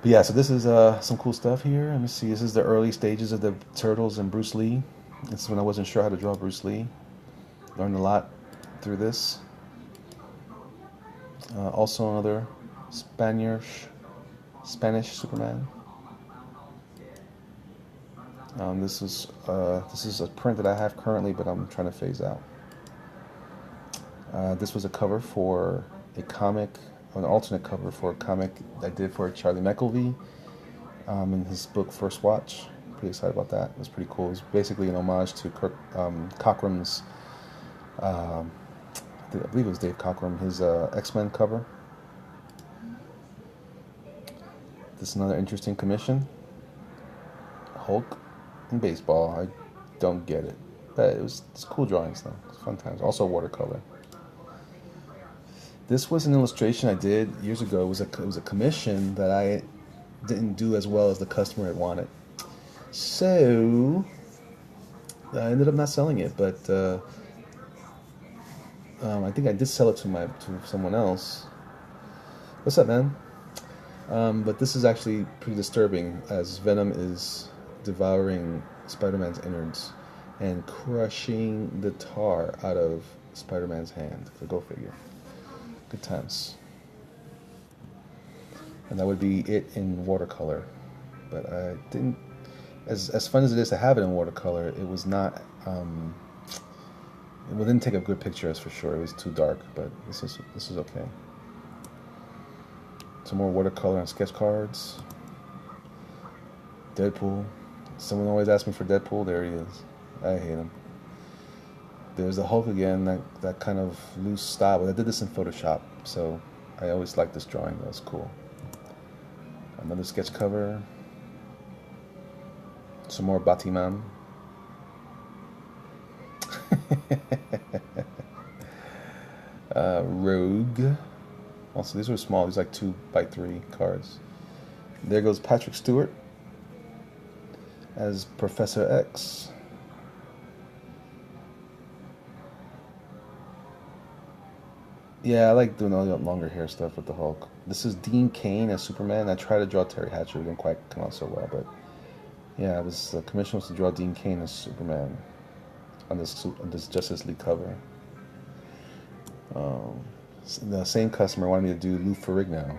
But yeah, so this is some cool stuff here. Let me see. This is the early stages of the Turtles and Bruce Lee. This is when I wasn't sure how to draw Bruce Lee. Learned a lot through this. Also another Spanish Superman. This is a print that I have currently, but I'm trying to phase out. This was a cover for a comic, an alternate cover for a comic I did for Charlie McElvey in his book First Watch. Pretty excited about that. It was pretty cool. It was basically an homage to Cockrum's, I believe it was Dave Cockrum, his X-Men cover. This is another interesting commission. Hulk and baseball. I don't get it, but it's cool drawings though. It's fun times. Also watercolor. This was an illustration I did years ago. It was a commission that I didn't do as well as the customer had wanted. So I ended up not selling it, but I think I did sell it to someone else. What's up, man? But this is actually pretty disturbing, as Venom is devouring Spider-Man's innards and crushing the tar out of Spider-Man's hand. So go figure. Good times. And that would be it in watercolor. But I didn't, as fun as it is to have it in watercolor, it was not, it didn't take a good picture, as for sure. It was too dark, but this is okay. Some more watercolor and sketch cards. Deadpool. Someone always asks me for Deadpool. There he is. I hate him. There's the Hulk again, that kind of loose style. But I did this in Photoshop, so I always liked this drawing. That was cool. Another sketch cover. Some more Batman. Rogue. Also, these were small. These are like 2x3 cards. There goes Patrick Stewart as Professor X. Yeah, I like doing all the longer hair stuff with the Hulk. This is Dean Cain as Superman. I tried to draw Terry Hatcher. It didn't quite come out so well, but yeah, the commission was to draw Dean Cain as Superman on this Justice League cover. Um, the same customer wanted me to do Lou Ferrigno.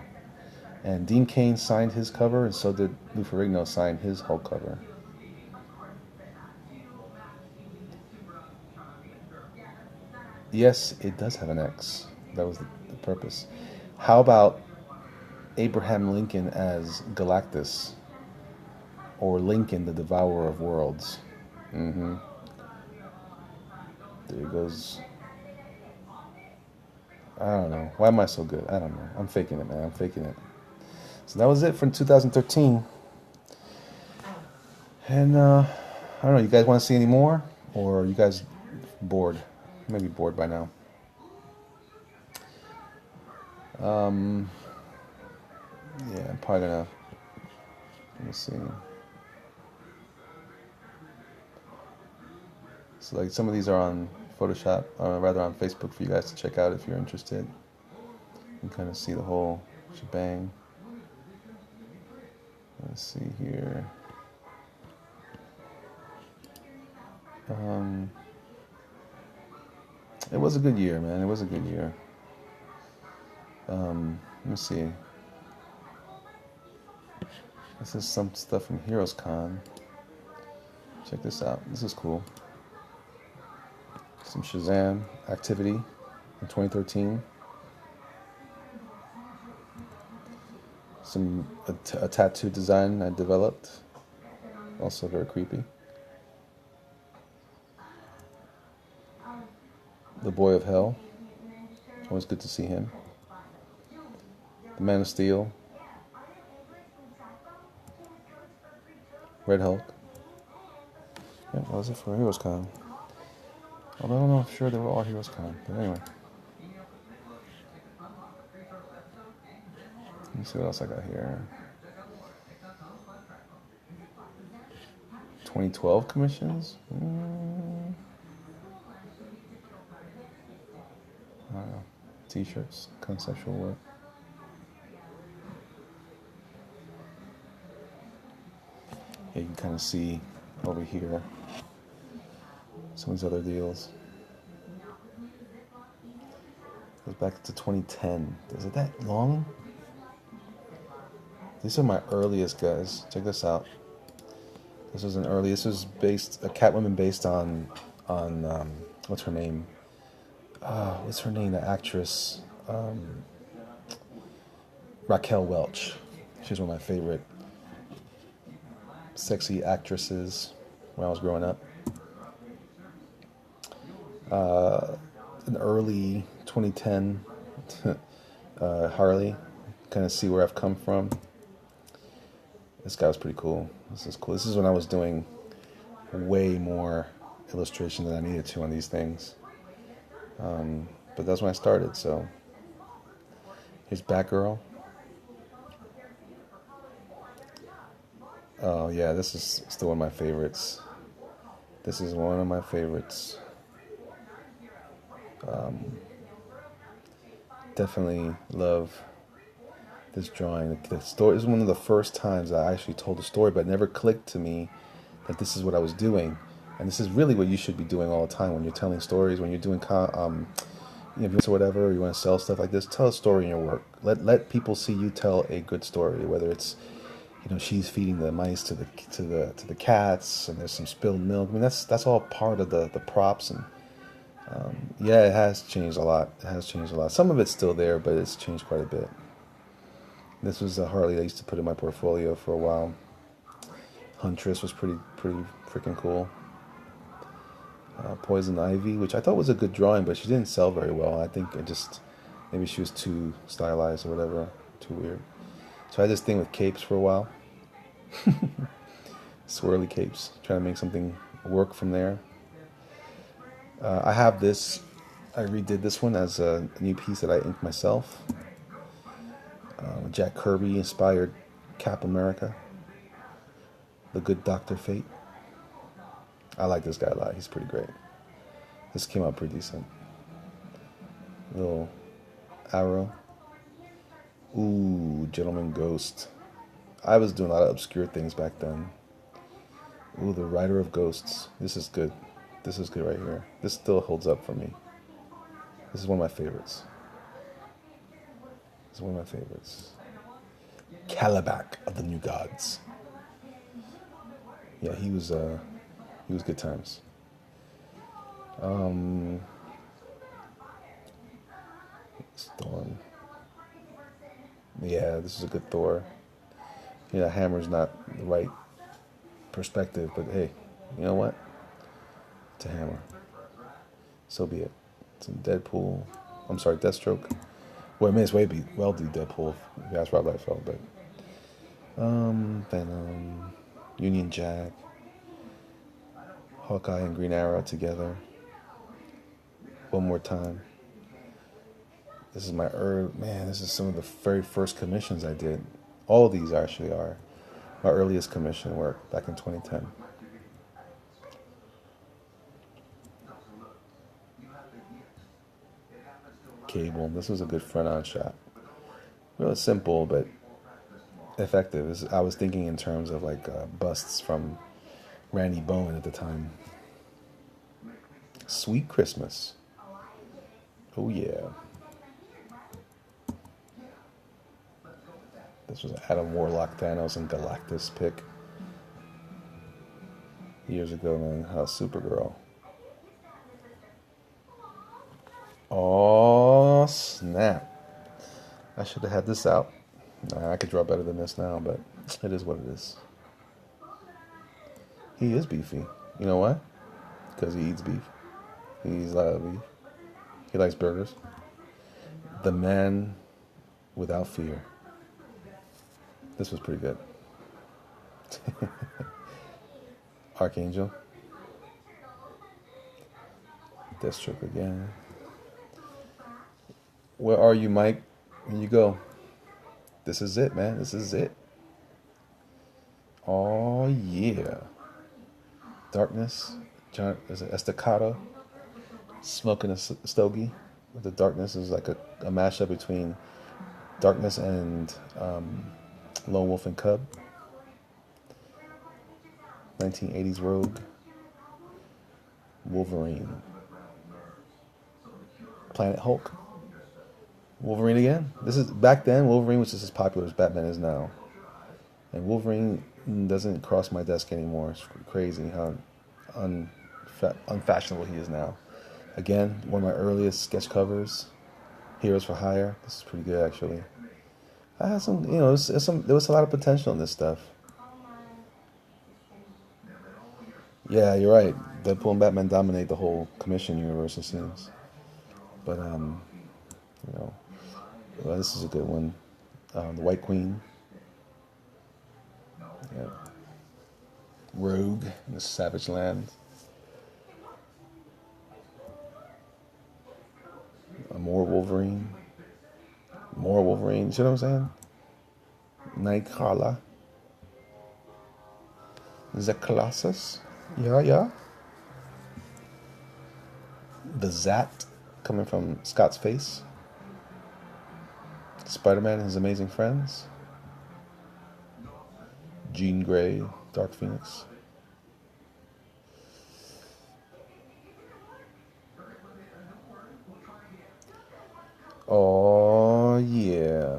And Dean Cain signed his cover, and so did Lou Ferrigno sign his whole cover. Yes, it does have an X. That was the purpose. How about Abraham Lincoln as Galactus? Or Lincoln, the Devourer of Worlds? Mm-hmm. There goes. I don't know. Why am I so good? I don't know. I'm faking it, man. I'm faking it. So that was it from 2013. And I don't know. You guys want to see any more? Or are you guys bored? Maybe bored by now. Yeah, I'm probably gonna. Let me see. So like some of these are on Photoshop, or rather on Facebook for you guys to check out if you're interested. You can kind of see the whole shebang. Let's see here. It was a good year, man. It was a good year. Let me see. This is some stuff from Heroes Con. Check this out. This is cool. Some Shazam activity in 2013. A tattoo design I developed. Also very creepy. The Boy of Hell. Always good to see him. The Man of Steel. Red Hulk. Yeah, that was it for Heroes Con. Although I don't know if sure they were all Heroes Con, but anyway. Let me see what else I got here. 2012 commissions? I don't know. T-shirts, conceptual work. Yeah, you can kind of see over here some of these other deals. Goes back to 2010. Is it that long? These are my earliest guys. Check this out. This was based a Catwoman based on what's her name? What's her name? The actress Raquel Welch. She's one of my favorite sexy actresses when I was growing up. In early 2010, Harley. Kind of see where I've come from. This guy was pretty cool. This is cool. This is when I was doing way more illustration than I needed to on these things. But that's when I started, so. Here's Batgirl. Oh yeah, this is still one of my favorites. This is one of my favorites. Definitely love this drawing. The story is one of the first times I actually told a story, but it never clicked to me that this is what I was doing. And this is really what you should be doing all the time when you're telling stories, when you're doing or whatever, or you want to sell stuff like this. Tell a story in your work. Let people see you tell a good story, whether it's she's feeding the mice to the cats, and there's some spilled milk. I mean, that's all part of the props, and yeah, it has changed a lot. It has changed a lot. Some of it's still there, but it's changed quite a bit. This was a Harley I used to put in my portfolio for a while. Huntress was pretty freaking cool. Poison Ivy, which I thought was a good drawing, but she didn't sell very well. I think maybe she was too stylized or whatever, too weird. So I had this thing with capes for a while. Swirly capes, trying to make something work from there. I have this. I redid this one as a new piece that I inked myself. Jack Kirby inspired Cap America. The Good Dr. Fate. I like this guy a lot. He's pretty great. This came out pretty decent. Little arrow. Ooh, Gentleman Ghost. I was doing a lot of obscure things back then. Ooh, the Rider of Ghosts. This is good. This is good right here. This still holds up for me. This is one of my favorites. This is one of my favorites. Calabac of the New Gods. Yeah, he was good times. Storm. Yeah, this is a good Thor. Yeah, hammer's not the right perspective, but hey, you know what? It's a hammer. So be it. Some Deadpool. I'm sorry, Deathstroke. Well, it may as well be Deadpool if you ask Rob Liefeld, but Venom, Union Jack, Hawkeye and Green Arrow together. One more time. This is my this is some of the very first commissions I did. All of these actually are my earliest commission work back in 2010. Cable. This was a good front-on shot. Really simple, but effective. I was thinking in terms of like busts from Randy Bowen at the time. Sweet Christmas. Oh yeah. This was Adam Warlock, Thanos, and Galactus pick years ago, man. Supergirl. Oh snap! I should have had this out. I could draw better than this now, but it is what it is. He is beefy. You know why? Because he eats beef. He eats a lot of beef. He likes burgers. The man without fear. This was pretty good. Archangel. Deathstroke again. Where are you, Mike? Here you go. This is it, man. This is it. Oh, yeah. Darkness. John, is it Estacado? Smoking a stogie. The Darkness is like a mashup between Darkness and Lone Wolf and Cub. 1980s Rogue. Wolverine. Planet Hulk. Wolverine again. This is back then. Wolverine was just as popular as Batman is now, and Wolverine doesn't cross my desk anymore. It's crazy how unfashionable he is now. Again, one of my earliest sketch covers, Heroes for Hire. This is pretty good actually. I had some, there was a lot of potential in this stuff. Yeah, you're right. Deadpool and Batman dominate the whole commission universe, it seems. But well, this is a good one. The White Queen. Yeah. Rogue in the Savage Land. More Wolverine. More Wolverine. You see what I'm saying? Nightcrawler. The Colossus. Yeah. The Zat coming from Scott's face. Spider-Man and His Amazing Friends. Jean Grey, Dark Phoenix. Oh yeah.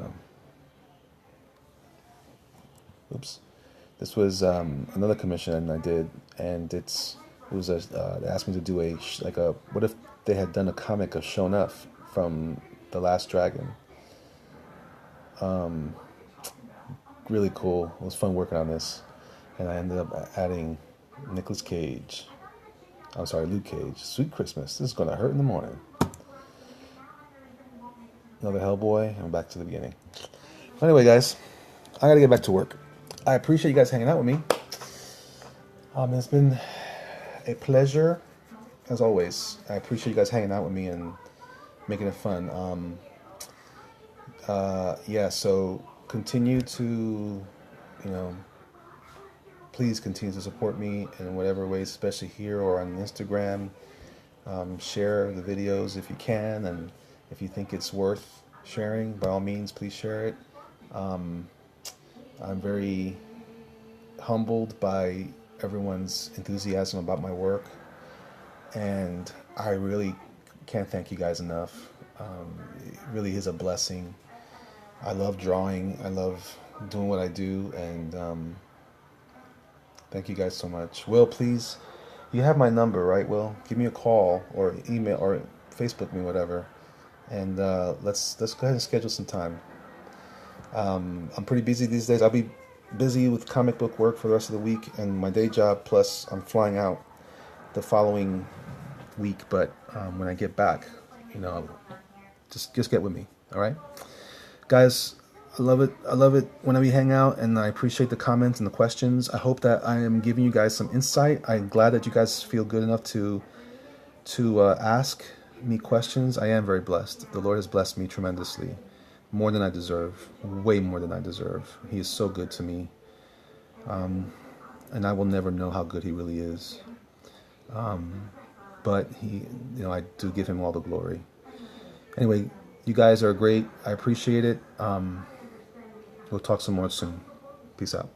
Oops. This was another commission I did, and they asked me to do what if they had done a comic of Sho'nuff from The Last Dragon. Really cool. It was fun working on this, and I ended up adding Luke Cage. Sweet Christmas. This is gonna hurt in the morning. Another Hellboy. I'm back to the beginning. Anyway, guys, I gotta get back to work. I appreciate you guys hanging out with me. It's been a pleasure, as always. I appreciate you guys hanging out with me and making it fun. So continue to, please continue to support me in whatever ways, especially here or on Instagram. Share the videos if you can, and if you think it's worth sharing, by all means, please share it. I'm very humbled by everyone's enthusiasm about my work, and I really can't thank you guys enough. It really is a blessing. I love drawing. I love doing what I do, and thank you guys so much. Will, please, you have my number, right? Will, give me a call or email or Facebook me, whatever, and let's go ahead and schedule some time. I'm pretty busy these days. I'll be busy with comic book work for the rest of the week and my day job. Plus, I'm flying out the following week. But when I get back, just get with me. All right, guys. I love it. I love it when we hang out, and I appreciate the comments and the questions. I hope that I am giving you guys some insight. I'm glad that you guys feel good enough to ask me questions. I am very blessed. The Lord has blessed me tremendously, more than I deserve, way more than I deserve. He is so good to me, and I will never know how good He really is. But I do give Him all the glory. Anyway, you guys are great. I appreciate it. We'll talk some more soon. Peace out.